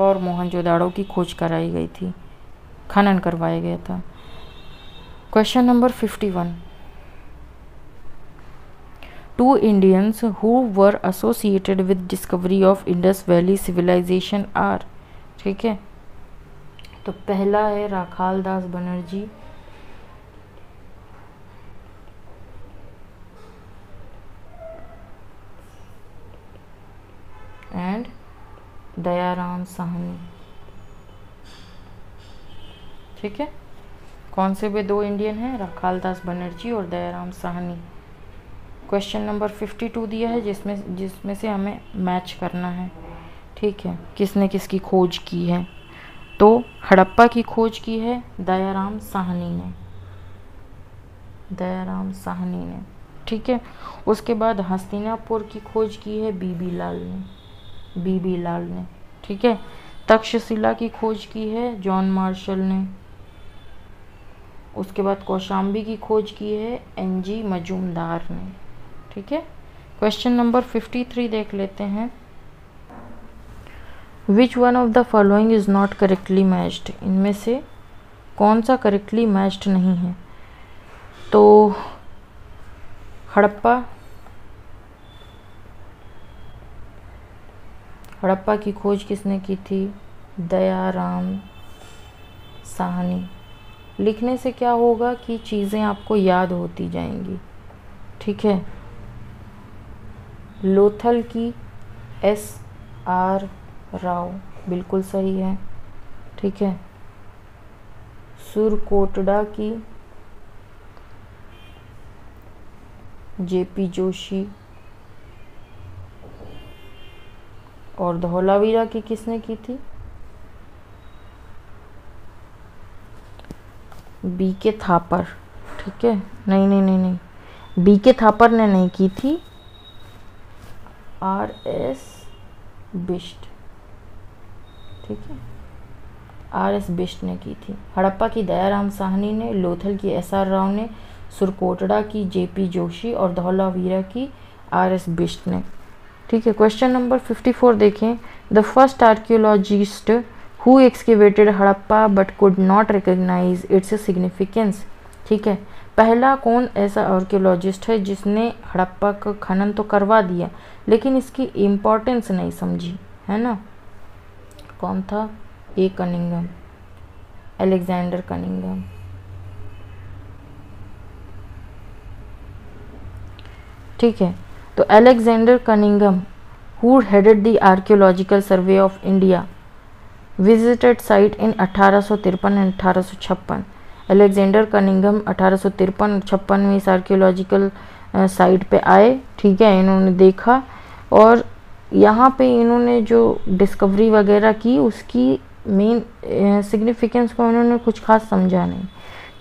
और मोहनजोदाड़ो की खोज कराई गई थी, खनन करवाया गया था। Question number 51। Two Indians who were associated with discovery of Indus valley civilization are. ठीक है, तो पहला है राखाल दास बनर्जी, एंड दयाराम साहनी। ठीक है, कौन से वे दो इंडियन हैं? राखाल दास बनर्जी और दयाराम साहनी। क्वेश्चन नंबर 52 दिया है जिसमें से हमें मैच करना है। ठीक है, किसने किसकी खोज की है? तो हड़प्पा की खोज की है दयाराम साहनी ने। ठीक है, उसके बाद हस्तिनापुर की खोज की है बीबी लाल ने। ठीक है, तक्षशिला की खोज की है जॉन मार्शल ने। उसके बाद कौशाम्बी की खोज की है एनजी मजूमदार ने। ठीक है, क्वेश्चन नंबर 53 देख लेते हैं। Which one of the following is not correctly matched. इनमें से कौन सा करेक्टली मैच्ड नहीं है? तो हड़प्पा की खोज किसने की थी? दयाराम साहनी। लिखने से क्या होगा कि चीज़ें आपको याद होती जाएंगी। ठीक है, लोथल की SR राव बिल्कुल सही है। ठीक है, सुरकोटड़ा की JP जोशी, और धौलावीरा की किसने की थी? BK थापर। ठीक है, नहीं, BK थापर ने नहीं की थी, RS बिष्ट। ठीक है, RS बिष्ट ने की थी। हड़प्पा की दयाराम साहनी ने, लोथल की SR राव ने, सुरकोटड़ा की JP जोशी और धौलावीरा की RS बिष्ट ने। ठीक है, क्वेश्चन नंबर 54 देखें। The first archaeologist who excavated Harappa but could not recognize its significance. ठीक है, पहला कौन ऐसा आर्कियोलॉजिस्ट है जिसने हड़प्पा का खनन तो करवा दिया लेकिन इसकी इम्पोर्टेंस नहीं समझी, है ना? कौन था? Cunningham, Alexander Cunningham. ठीक है, तो Alexander Cunningham who headed the archaeological survey of India visited site in 1853 and 1856। Alexander Cunningham 1853-56 में इस आर्कियोलॉजिकल साइट पे आए। ठीक है, इन्होंने देखा और यहाँ पे इन्होंने जो डिस्कवरी वगैरह की उसकी मेन सिग्निफिकेंस को इन्होंने कुछ खास समझा नहीं।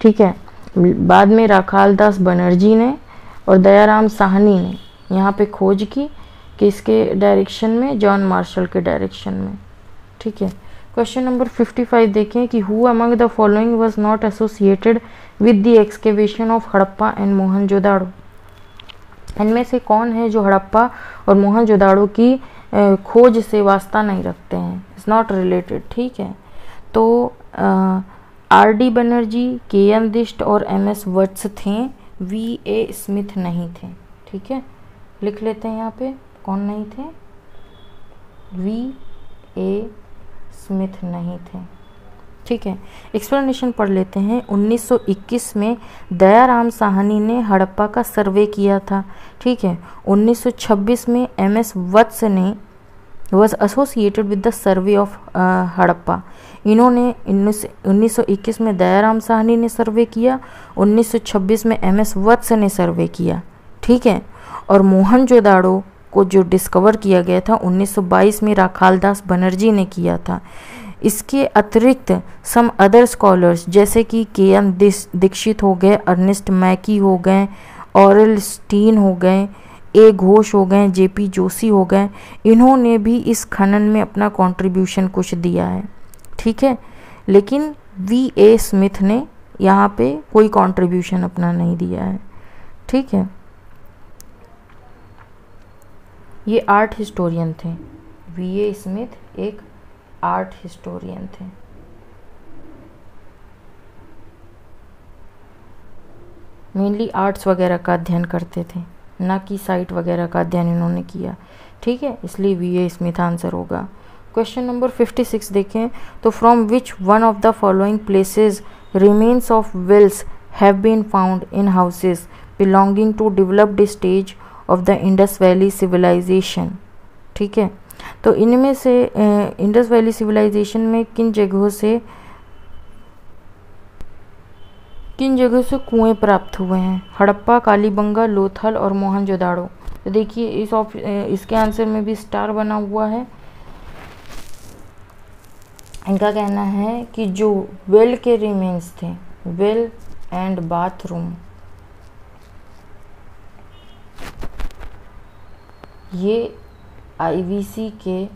ठीक है, बाद में राखाल दास बनर्जी ने और दयाराम साहनी ने यहाँ पे खोज की कि इसके डायरेक्शन में, जॉन मार्शल के डायरेक्शन में। ठीक है, क्वेश्चन नंबर 55 देखें कि who among the following was not associated with the excavation of Harappa and Mohenjodaro. इनमें से कौन है जो हड़प्पा और मोहनजोदाड़ो की खोज से वास्ता नहीं रखते हैं, इज नॉट रिलेटेड। ठीक है, तो RD बनर्जी, KM दिष्ट और MS वत्स थे, VA स्मिथ नहीं थे। ठीक है, लिख लेते हैं यहाँ पे कौन नहीं थे? VA स्मिथ नहीं थे। ठीक है, एक्सप्लेनेशन पढ़ लेते हैं। 1921 में दयाराम साहनी ने हड़प्पा का सर्वे किया था। ठीक है, 1926 में MS वत्स ने was associated with the survey of Harappa. इन्होंने 1921 में दयाराम साहनी ने सर्वे किया, 1926 में MS वत्स ने सर्वे किया, ठीक है। और मोहनजोदाड़ो को जो डिस्कवर किया गया था 1922 में राखालदास बनर्जी ने किया था। इसके अतिरिक्त सम अदर स्कॉलर्स जैसे कि KM दीक्षित हो गए, अर्नेस्ट मैकी हो गए, ऑरेल स्टीन हो गए, A घोष हो गए, JP जोशी हो गए, इन्होंने भी इस खनन में अपना कंट्रीब्यूशन कुछ दिया है, ठीक है। लेकिन VA स्मिथ ने यहाँ पे कोई कंट्रीब्यूशन अपना नहीं दिया है, ठीक है। ये आर्ट हिस्टोरियन थे। VA स्मिथ एक आर्ट हिस्टोरियन थे। मेनली आर्ट्स वगैरह का अध्ययन करते थे, ना कि साइट वगैरह का अध्ययन इन्होंने किया, ठीक है। इसलिए VA स्मिथ आंसर होगा। क्वेश्चन नंबर 56 देखें तो from which one of the following places remains of wells have been found in houses belonging to developed stage of the Indus valley civilization, ठीक है। तो इनमें से इंडस वैली सिविलाइजेशन में किन जगहों से कुएं प्राप्त हुए हैं? हड़प्पा, कालीबंगा, लोथल और मोहनजोदाड़ो। तो देखिए इसके आंसर में भी स्टार बना हुआ है। इनका कहना है कि जो वेल के रिमेन्स थे, वेल एंड बाथरूम, ये IVC के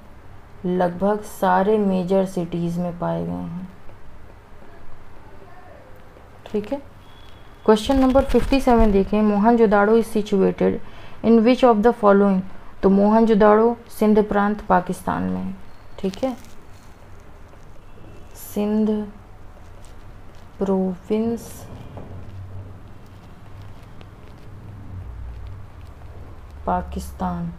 लगभग सारे मेजर सिटीज़ में पाए गए हैं, ठीक है। क्वेश्चन नंबर 57 देखें, Mohenjodaro is situated in which of the following. तो मोहनजोदाड़ो सिंध प्रांत पाकिस्तान में है, ठीक है। Sindh province Pakistan.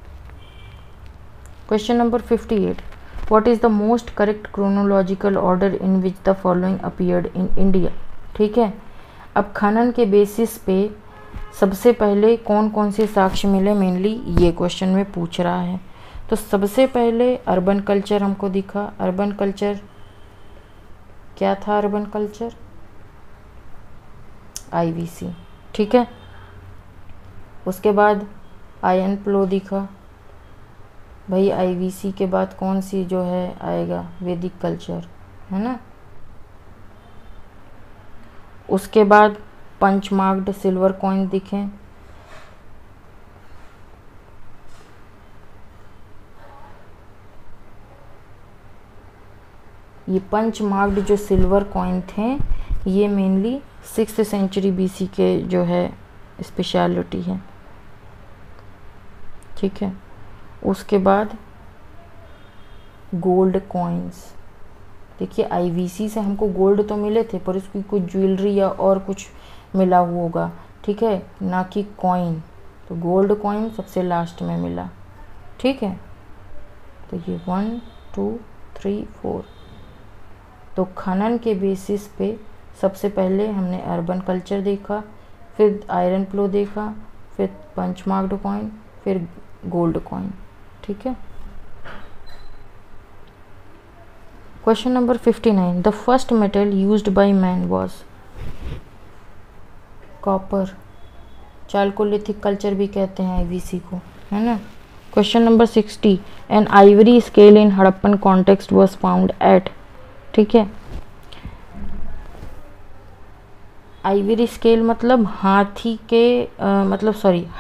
Question number 58, what is the most correct chronological order in which the following appeared in India, ठीक है। अब खनन के बेसिस पे सबसे पहले कौन कौन से साक्ष्य मिले, मेनली ये क्वेश्चन में पूछ रहा है। तो सबसे पहले अर्बन कल्चर हमको दिखा। अर्बन कल्चर क्या था? अर्बन कल्चर IVC, ठीक है। उसके बाद आयरन प्लो दिखा। भाई IVC के बाद कौन सी जो है आएगा? वैदिक कल्चर, है ना। उसके बाद पंच मार्क्ड सिल्वर कॉइन दिखे। ये पंच मार्क्ड जो सिल्वर कॉइन थे ये मेनली 6th सेंचुरी BC के जो है स्पेशलिटी है, ठीक है। उसके बाद गोल्ड कॉइन्स। देखिए IVC से हमको गोल्ड तो मिले थे पर उसकी कुछ ज्वेलरी या और कुछ मिला हुआ होगा, ठीक है, ना कि कॉइन। तो गोल्ड कॉइन सबसे लास्ट में मिला, ठीक है। तो ये 1 2 3 4। तो खनन के बेसिस पे सबसे पहले हमने अर्बन कल्चर देखा, फिर आयरन प्लो देखा, फिर पंच मार्क्ड कॉइन, फिर गोल्ड कॉइन, ठीक है। Question number 59, the first metal used by man was copper. Chalcolithic culture भी कहते हैं IVC को, है ना। Question number 60, an ivory scale in Harappan context was found at, ठीक है। आइवरी स्केल मतलब हाथी के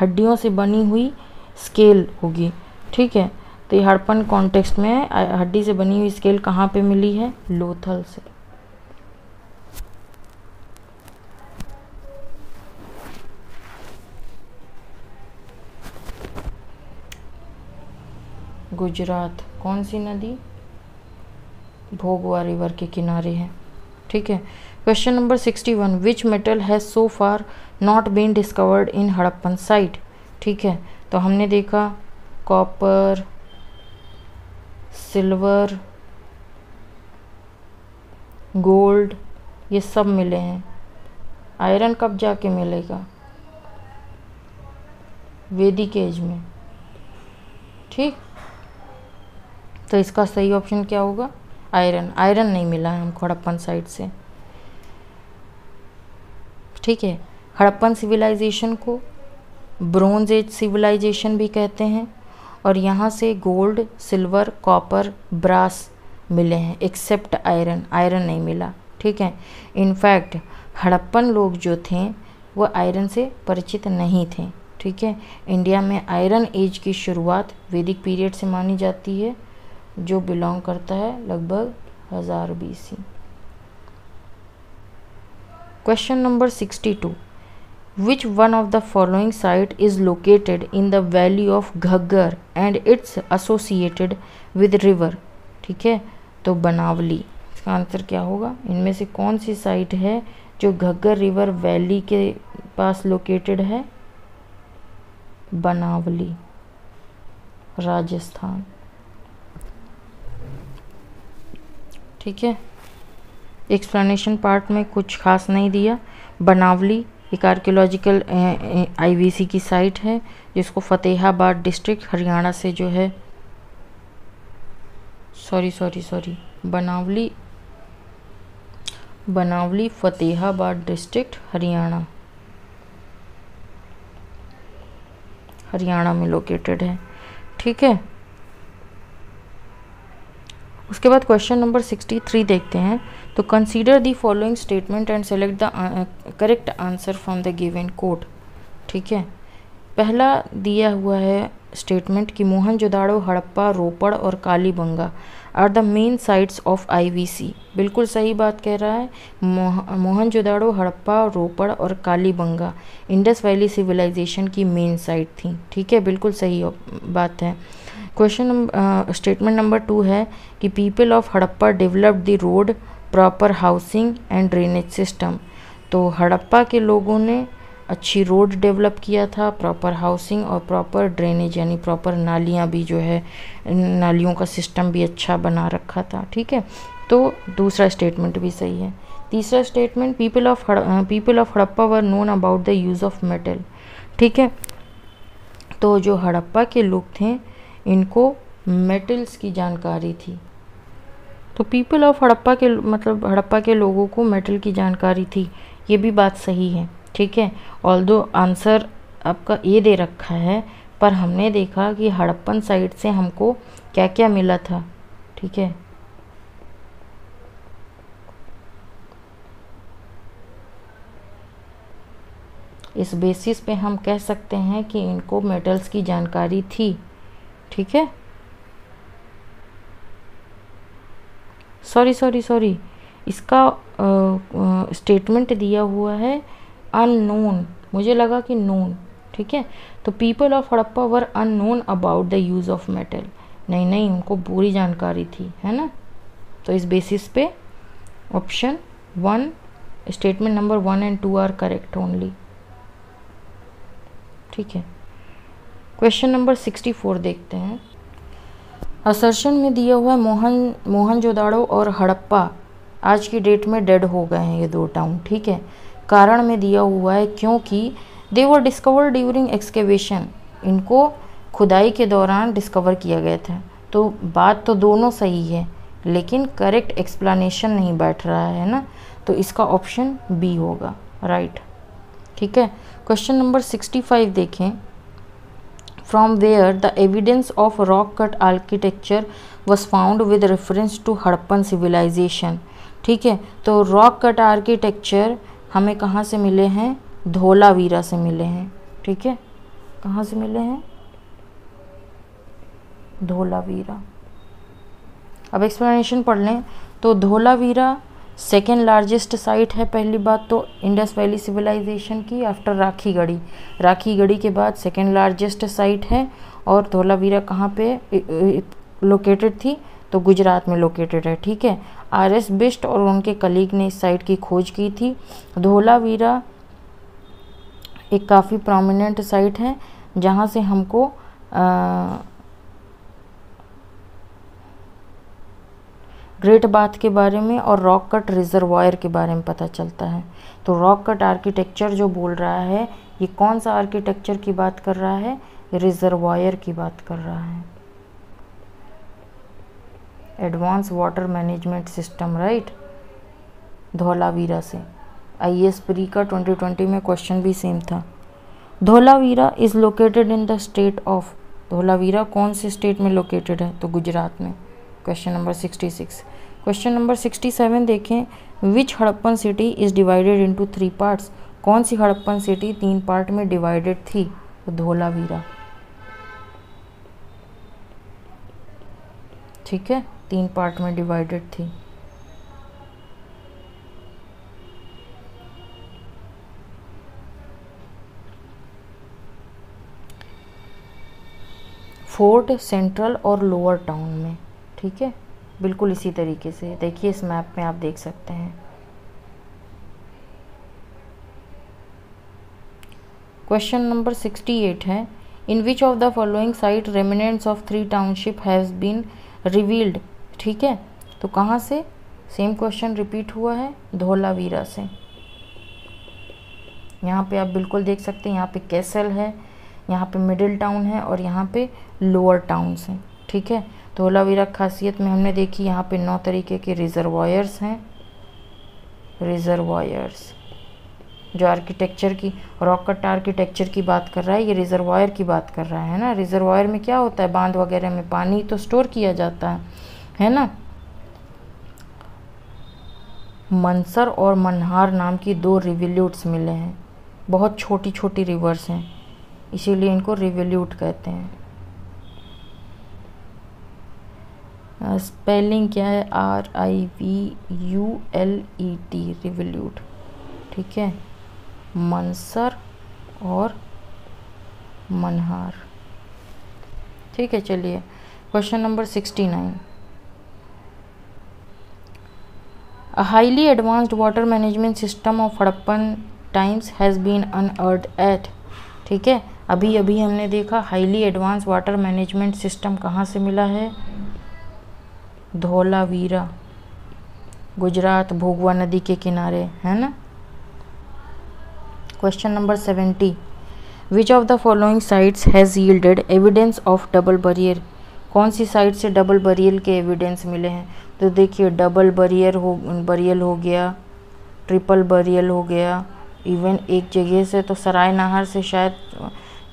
हड्डियों से बनी हुई स्केल होगी, ठीक है। तो ये हड़प्पन कॉन्टेक्स्ट में हड्डी से बनी हुई स्केल कहाँ पे मिली है? लोथल से। गुजरात। कौन सी नदी? भोगवा रिवर के किनारे है, ठीक है। Question number 61, which metal has so far not been discovered in Harappan site, ठीक है। तो हमने देखा कॉपर, सिल्वर, गोल्ड, ये सब मिले हैं। आयरन कब जाके मिलेगा? वैदिक एज में, ठीक। तो इसका सही ऑप्शन क्या होगा? आयरन। आयरन नहीं मिला है हमको हड़प्पन साइड से। ठीक है, हड़प्पन सिविलाइजेशन को ब्रोंज एज सिविलाइजेशन भी कहते हैं, और यहाँ से गोल्ड, सिल्वर, कॉपर, ब्रास मिले हैं, एक्सेप्ट आयरन। आयरन नहीं मिला। ठीक है, इनफैक्ट हड़प्पन लोग जो थे वो आयरन से परिचित नहीं थे। ठीक है, इंडिया में आयरन एज की शुरुआत वैदिक पीरियड से मानी जाती है, जो बिलोंग करता है लगभग 1000 BC। Question number 62, Which one of the following site is located in the valley of Ghaggar and it's associated with river? ठीक है, तो बनावली। इसका आंसर क्या होगा? इनमें से कौन सी साइट है जो घग्गर रिवर वैली के पास लोकेटेड है? बनावली, राजस्थान। ठीक है, एक्सप्लेनेशन पार्ट में कुछ खास नहीं दिया। बनावली एक आर्कियोलॉजिकल IVC की साइट है, जिसको फतेहाबाद डिस्ट्रिक्ट हरियाणा से जो है, सॉरी बनावली फतेहाबाद डिस्ट्रिक्ट हरियाणा में लोकेटेड है। ठीक है, उसके बाद क्वेश्चन नंबर 63 देखते हैं। तो consider the following statement and select the correct answer from the given code. ठीक है, पहला दिया हुआ है स्टेटमेंट कि मोहनजोदाड़ो, हड़प्पा, रोपड़ और Kalibangan are the main sites of IVC। बिल्कुल सही बात कह रहा है। मोहनजोदाड़ो, हड़प्पा, रोपड़ और कालीबंगा इंडस वैली सिविलाइजेशन की मेन साइट थी। ठीक है, बिल्कुल सही बात है। क्वेश्चन स्टेटमेंट नंबर 2 है कि people of Harappa developed the road, proper housing and drainage system. तो हड़प्पा के लोगों ने अच्छी रोड डेवलप किया था, प्रॉपर हाउसिंग और प्रॉपर ड्रेनेज यानी प्रॉपर नालियाँ भी जो है, नालियों का सिस्टम भी अच्छा बना रखा था। ठीक है, तो दूसरा स्टेटमेंट भी सही है। तीसरा statement, people of Harappa were known about the use of metal. ठीक है, तो जो हड़प्पा के लोग थे इनको मेटल्स की जानकारी थी। तो पीपल ऑफ हड़प्पा के मतलब हड़प्पा के लोगों को मेटल की जानकारी थी, ये भी बात सही है। ठीक है, ऑल्दो आंसर आपका ये दे रखा है, पर हमने देखा कि हड़प्पन साइड से हमको क्या क्या मिला था। ठीक है, इस बेसिस पे हम कह सकते हैं कि इनको मेटल्स की जानकारी थी। ठीक है, सॉरी इसका स्टेटमेंट दिया हुआ है अननोन, मुझे लगा कि नोन। ठीक है, तो people of Harappa were unknown about the use of metal. नहीं, उनको पूरी जानकारी थी, है ना। तो इस बेसिस पे option 1, statement number 1 and 2 are correct only. ठीक है, क्वेश्चन नंबर 64 देखते हैं। असर्शन में दिया हुआ है मोहनजोदाड़ो और हड़प्पा आज की डेट में डेड हो गए हैं ये दो टाउन। ठीक है, कारण में दिया हुआ है क्योंकि दे वर डिस्कवर्ड ड्यूरिंग एक्सकेवेशन, इनको खुदाई के दौरान डिस्कवर किया गया था। तो बात तो दोनों सही है, लेकिन करेक्ट एक्सप्लेनेशन नहीं बैठ रहा है ना, तो इसका ऑप्शन बी होगा राइट। ठीक है, क्वेश्चन नंबर 65 देखें। From where the evidence of rock cut architecture was found with reference to Harappan civilisation. ठीक है, तो रॉक कट आर्किटेक्चर हमें कहाँ से मिले हैं? धोलावीरा से मिले हैं। ठीक है, कहाँ से मिले हैं? धोलावीरा। अब एक्सप्लेनेशन पढ़ लें तो धोलावीरा सेकेंड लार्जेस्ट साइट है पहली बात तो इंडस वैली सिविलाइजेशन की आफ्टर राखीगढ़ी। राखीगढ़ी के बाद सेकेंड लार्जेस्ट साइट है। और धोलावीरा कहाँ पे लोकेटेड थी? तो गुजरात में लोकेटेड है। ठीक है, RS बिष्ट और उनके कलीग ने इस साइट की खोज की थी। धोलावीरा एक काफ़ी प्रोमिनेंट साइट है जहाँ से हमको ग्रेट बाथ के बारे में और रॉक कट रिजर्वायर के बारे में पता चलता है। तो रॉक कट आर्किटेक्चर जो बोल रहा है ये कौन सा आर्किटेक्चर की बात कर रहा है? रिजर्वायर की बात कर रहा है। Advance water management system, right, Dholavira से। IAS प्री का 2020 में क्वेश्चन भी सेम था। Dholavira is located in the state of, Dholavira कौन से स्टेट में लोकेटेड है, तो गुजरात में। Question number 66। क्वेश्चन नंबर 67 देखें, which Harappan city is divided into 3 parts, कौन सी हड़प्पन सिटी 3 पार्ट में डिवाइडेड थी, तो धौलावीरा, ठीक है, 3 पार्ट में डिवाइडेड थी। फोर्ट सेंट्रल और लोअर टाउन में, ठीक है, बिल्कुल इसी तरीके से देखिए इस मैप में आप देख सकते हैं। क्वेश्चन नंबर 68 है, in which of the following site remnants of 3 township has been revealed, ठीक है, तो कहाँ से, सेम क्वेश्चन रिपीट हुआ है, धौलावीरा से। यहाँ पे आप बिल्कुल देख सकते हैं, यहाँ पे कैसल है, यहाँ पे मिडिल टाउन है और यहाँ पे लोअर टाउन्स हैं, ठीक है। धौलावीरा खासियत में हमने देखी यहाँ पे 9 तरीके के रिजर्वायर्स हैं, रिजर्वायर्स जो आर्किटेक्चर की, रॉक कट आर्किटेक्चर की बात कर रहा है, ये रिजर्वायर की बात कर रहा है ना। रिजर्वायर में क्या होता है, बांध वगैरह में पानी तो स्टोर किया जाता है ना। मनसर और मनहार नाम की 2 रिवोल्यूट्स मिले हैं, बहुत छोटी छोटी रिवर्स हैं, इसीलिए इनको रिवोल्यूट कहते हैं। स्पेलिंग क्या है, RIVULET, रिवोल्यूट, ठीक है, मनसर और मनहार, ठीक है। चलिए question number 69, a highly advanced water management system of Harappan times has been unearth at, ठीक है, अभी अभी हमने देखा highly advance water management system कहाँ से मिला है, धौलावीरा, गुजरात, भोगवा नदी के किनारे, है ना। Question number 70, which of the following sites has yielded evidence of double barrier, कौन सी साइट से डबल बरियल के एविडेंस मिले हैं, तो देखिए डबल बरियल हो गया, ट्रिपल बरियल हो गया, इवन एक जगह से तो सराय नाहर से शायद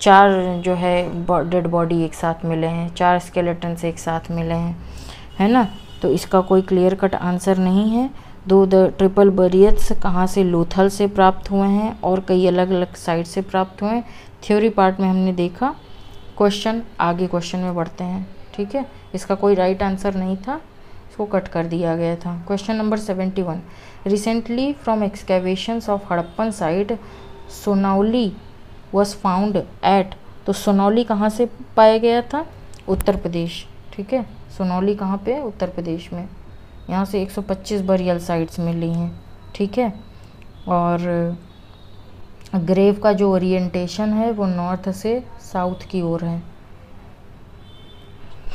4 जो है डेड बॉडी एक साथ मिले हैं, 4 स्केलेटन्स एक साथ मिले हैं, है ना। तो इसका कोई क्लियर कट आंसर नहीं है। 2 ट्रिपल बरियर्स कहाँ से, लोथल से प्राप्त हुए हैं और कई अलग अलग साइट से प्राप्त हुए हैं। थ्योरी पार्ट में हमने देखा। क्वेश्चन आगे क्वेश्चन में बढ़ते हैं, ठीक है। इसका कोई राइट आंसर नहीं था, इसको कट कर दिया गया था। Question number 71, recently from excavations of Harappan site Sonauli was found at, तो सोनौली कहाँ से पाया गया था, उत्तर प्रदेश, ठीक है। सोनौली कहाँ पे, उत्तर प्रदेश में। यहाँ से 125 बरियल साइट्स मिली हैं, ठीक है। और ग्रेव का जो ओरिएंटेशन है वो नॉर्थ से साउथ की ओर है,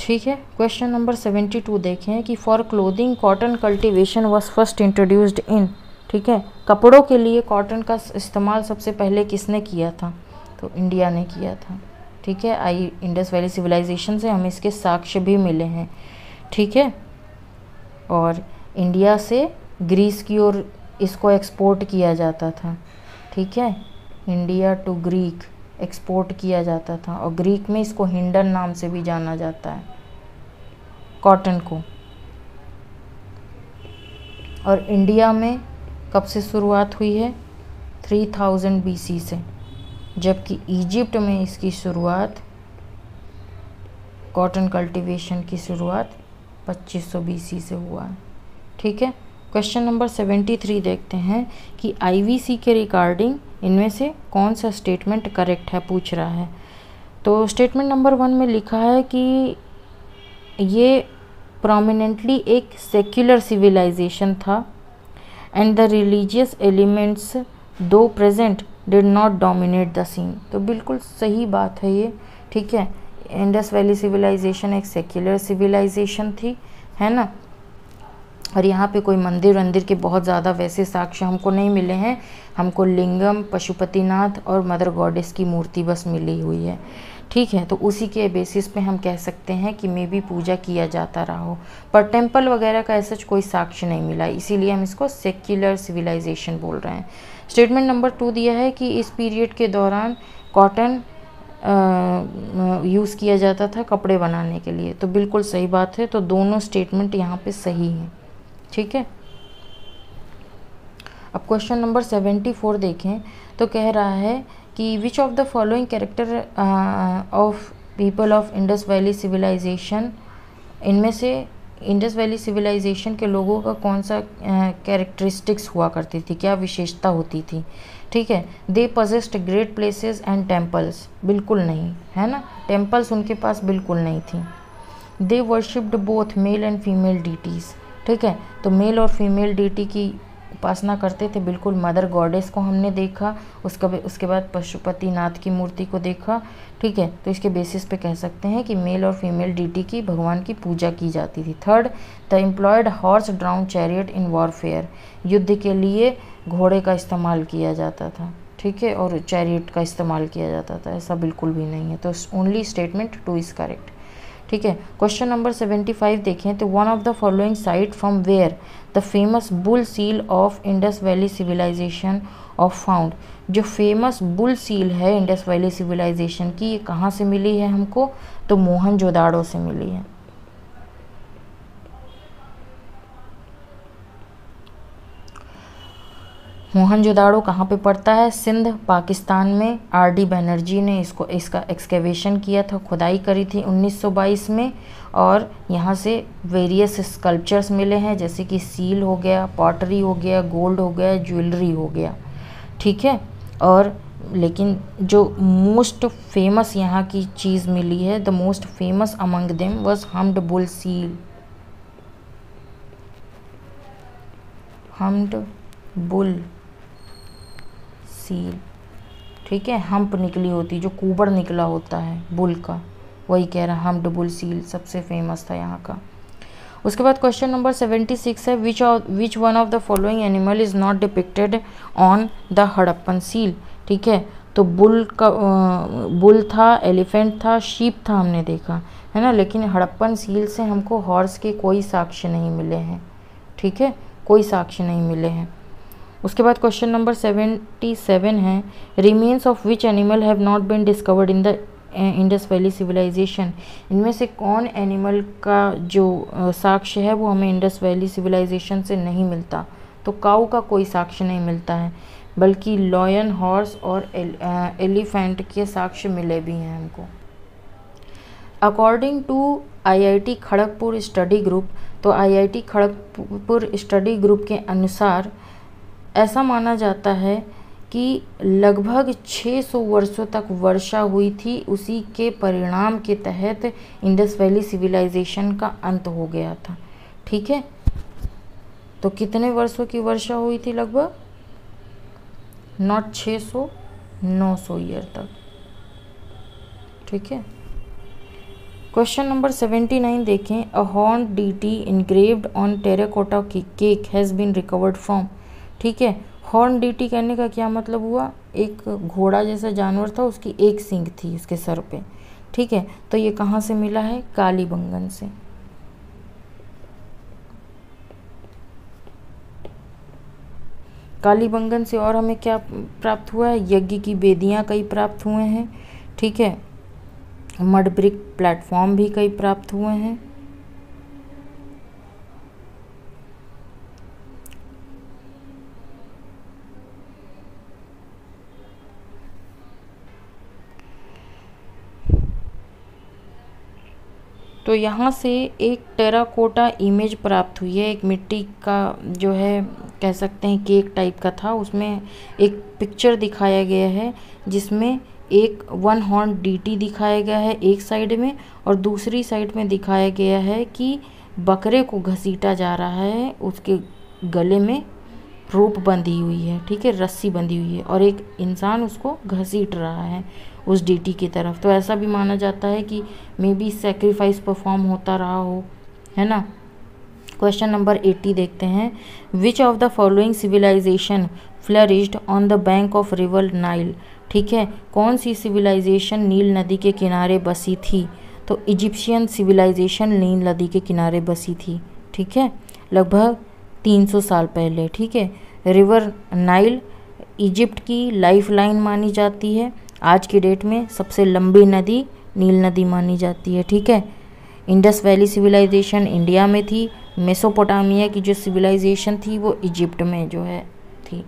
ठीक है। क्वेश्चन नंबर 72 देखें कि for clothing cotton cultivation was first introduced in, ठीक है। कपड़ों के लिए कॉटन का इस्तेमाल सबसे पहले किसने किया था, तो इंडिया ने किया था, ठीक है। इंडस वैली सिविलाइजेशन से हमें इसके साक्ष्य भी मिले हैं, ठीक है। और इंडिया से ग्रीस की ओर इसको एक्सपोर्ट किया जाता था, ठीक है। इंडिया टू ग्रीक एक्सपोर्ट किया जाता था और ग्रीक में इसको हिंडन नाम से भी जाना जाता है कॉटन को। और इंडिया में कब से शुरुआत हुई है, 3000 BC से, जबकि इजिप्ट में इसकी शुरुआत, कॉटन कल्टीवेशन की शुरुआत 2500 BC से हुआ है, ठीक है। क्वेश्चन नंबर 73 देखते हैं कि IVC के रिगार्डिंग इनमें से कौन सा स्टेटमेंट करेक्ट है, पूछ रहा है। तो स्टेटमेंट नंबर 1 में लिखा है कि ये प्रोमिनेंटली एक सेक्युलर सिविलाइजेशन था and the religious elements though present did not dominate the scene, तो बिल्कुल सही बात है ये, ठीक है। इंडस वैली सिविलाइजेशन एक सेक्युलर सिविलाइजेशन थी, है ना। और यहाँ पे कोई मंदिर वंदिर के बहुत ज़्यादा वैसे साक्ष्य हमको नहीं मिले हैं, हमको लिंगम, पशुपतिनाथ और मदर गॉडेस की मूर्ति बस मिली हुई है, ठीक है, तो उसी के बेसिस पे हम कह सकते हैं कि मे बी पूजा किया जाता रहा हो, पर टेम्पल वगैरह का ऐसा कोई साक्ष्य नहीं मिला, इसीलिए हम इसको सेक्युलर सिविलाइजेशन बोल रहे हैं। स्टेटमेंट नंबर 2 दिया है कि इस पीरियड के दौरान कॉटन यूज़ किया जाता था कपड़े बनाने के लिए, तो बिल्कुल सही बात है, तो दोनों स्टेटमेंट यहाँ पे सही हैं। ठीक है, अब क्वेश्चन नंबर 74 देखें तो कह रहा है कि which of the following character of people of Indus valley civilization, इनमें से इंडस वैली सिविलाइजेशन के लोगों का कौन सा कैरेक्टरिस्टिक्स हुआ करती थी, क्या विशेषता होती थी। ठीक है, they possessed great places and temples, बिल्कुल नहीं, है ना, टेम्पल्स उनके पास बिल्कुल नहीं थी। They worshipped both male and female deities, ठीक है, तो मेल और फीमेल डीटी की उपासना करते थे, बिल्कुल। मदर गॉडेस को हमने देखा, उसके बाद पशुपतिनाथ की मूर्ति को देखा। ठीक है, तो इसके बेसिस पे कह सकते हैं कि मेल और फीमेल डीटी की भगवान की पूजा की जाती थी। Third, the employed horse drown chariot in warfare, युद्ध के लिए घोड़े का इस्तेमाल किया जाता था। ठीक है, और चैरियट का इस्तेमाल किया जाता था, ऐसा बिल्कुल भी नहीं है, तो ओनली स्टेटमेंट 2 इज़ करेक्ट। ठीक है, क्वेश्चन नंबर 75 देखें तो one of the following site from where the famous bull seal of Indus valley civilization of found, जो फेमस बुल सील है इंडस वैली सिविलाइजेशन की, ये कहाँ से मिली है हमको, तो मोहनजोदाड़ो से मिली है। मोहनजोदाड़ो कहाँ पे पड़ता है, सिंध पाकिस्तान में। आर.डी. बनर्जी ने इसका एक्सकेवेशन किया था, खुदाई करी थी 1922 में, और यहाँ से वेरियस स्कल्पचर्स मिले हैं, जैसे कि सील हो गया, पॉटरी हो गया, गोल्ड हो गया, ज्वेलरी हो गया। ठीक है, और लेकिन जो मोस्ट फेमस यहाँ की चीज़ मिली है, the most famous among them was humped bull seal, humped bull seal. ठीक है, हम्प निकली होती, जो कुबड़ निकला होता है बुल का, वही कह रहा, हम्ड बुल सील सबसे फेमस था यहाँ का। उसके बाद क्वेश्चन नंबर 76 है विच one of the following animal is not depicted on the Harappan seal. ठीक है, तो बुल था, एलिफेंट था, शीप था, हमने देखा है ना, लेकिन हड़प्पन सील से हमको हॉर्स के कोई साक्ष्य नहीं मिले हैं। ठीक है, कोई साक्ष्य नहीं मिले हैं। उसके बाद क्वेश्चन नंबर 77 है remains of which animal have not been discovered in the Indus valley civilization, इनमें से कौन एनिमल का जो साक्ष्य है वो हमें इंडस वैली सिविलाइजेशन से नहीं मिलता, तो काऊ का कोई साक्ष्य नहीं मिलता है, बल्कि लॉयन, हॉर्स और एलिफेंट के साक्ष्य मिले भी हैं हमको। According to IIT Kharagpur study group, तो IIT खड़गपुर स्टडी ग्रुप के अनुसार ऐसा माना जाता है कि लगभग 600 वर्षों तक वर्षा हुई थी, उसी के परिणाम के तहत इंडस वैली सिविलाइजेशन का अंत हो गया था। ठीक है, तो कितने वर्षों की वर्षा हुई थी, लगभग नॉट 600, 900 ईयर तक। ठीक है, क्वेश्चन नंबर 79 देखें a horn deity engraved on terracotta cake has been recovered from. ठीक है, हॉर्न डीटी कहने का क्या मतलब हुआ, एक घोड़ा जैसा जानवर था, उसकी एक सींग थी उसके सर पे। ठीक है, तो ये कहाँ से मिला है, कालीबंगन से। कालीबंगन से और हमें क्या प्राप्त हुआ है, यज्ञ की वेदियाँ कई प्राप्त हुए हैं। ठीक है, मड ब्रिक प्लेटफॉर्म भी कई प्राप्त हुए हैं। तो यहाँ से एक टेराकोटा इमेज प्राप्त हुई है, एक मिट्टी का जो है कह सकते हैं केक टाइप का था, उसमें एक पिक्चर दिखाया गया है जिसमें एक 1 हॉर्न डीटी दिखाया गया है एक साइड में, और दूसरी साइड में दिखाया गया है कि बकरे को घसीटा जा रहा है, उसके गले में रोप बंधी हुई है। ठीक है, रस्सी बंधी हुई है, और एक इंसान उसको घसीट रहा है उस डीटी की तरफ। तो ऐसा भी माना जाता है कि मे बी सेक्रीफाइस परफॉर्म होता रहा हो, है ना। क्वेश्चन नंबर 80 देखते हैं which of the following civilization flourished on the bank of river Nile ठीक है। कौन सी सिविलाइजेशन नील नदी के किनारे बसी थी? तो इजिप्शियन सिविलाइजेशन नील नदी के किनारे बसी थी, ठीक है, लगभग 300 साल पहले, ठीक है। रिवर नाइल इजिप्ट की लाइफलाइन मानी जाती है। आज की डेट में सबसे लंबी नदी नील नदी मानी जाती है, ठीक है। इंडस वैली सिविलाइजेशन इंडिया में थी। मेसोपोटामिया की जो सिविलाइजेशन थी वो इजिप्ट में जो है थी,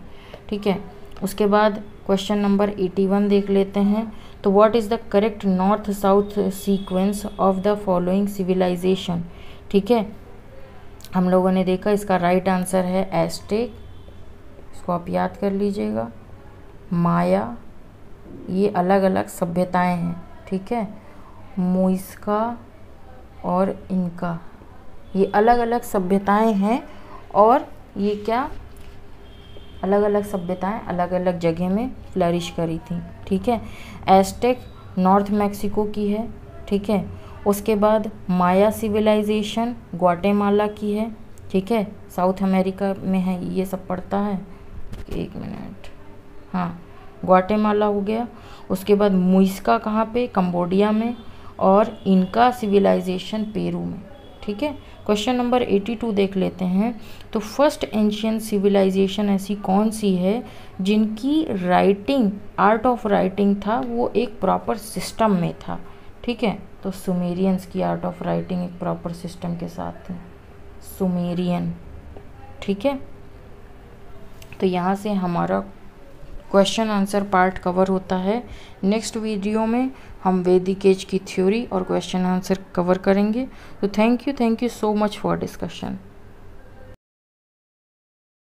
ठीक है। उसके बाद क्वेश्चन नंबर 81 देख लेते हैं। तो what is the correct north south sequence of the following civilization, ठीक है। हम लोगों ने देखा इसका राइट आंसर है एस्टेक, इसको आप याद कर लीजिएगा। माया, ये अलग अलग सभ्यताएं हैं, ठीक है। मुइस्का और इनका, ये अलग अलग सभ्यताएं हैं और ये क्या अलग अलग सभ्यताएं अलग अलग जगह में फ्लरिश करी थी, ठीक है। एस्टेक नॉर्थ मैक्सिको की है, ठीक है। उसके बाद माया सिविलाइजेशन ग्वाटेमाला की है, ठीक है, साउथ अमेरिका में है, ये सब पड़ता है। एक मिनट, हाँ, ग्वाटेमाला हो गया। उसके बाद मुइस्का कहाँ पे? कंबोडिया में। और इनका सिविलाइजेशन पेरू में, ठीक है। क्वेश्चन नंबर 82 देख लेते हैं। तो फर्स्ट एंशियंट सिविलाइजेशन ऐसी कौन सी है जिनकी राइटिंग, आर्ट ऑफ राइटिंग था वो एक प्रॉपर सिस्टम में था, ठीक है। तो सुमेरियंस की आर्ट ऑफ राइटिंग एक प्रॉपर सिस्टम के साथ थी, सुमेरियन, ठीक है। तो यहाँ से हमारा क्वेश्चन आंसर पार्ट कवर होता है। नेक्स्ट वीडियो में हम वैदिक एज की थ्योरी और क्वेश्चन आंसर कवर करेंगे। तो thank you so much for discussion.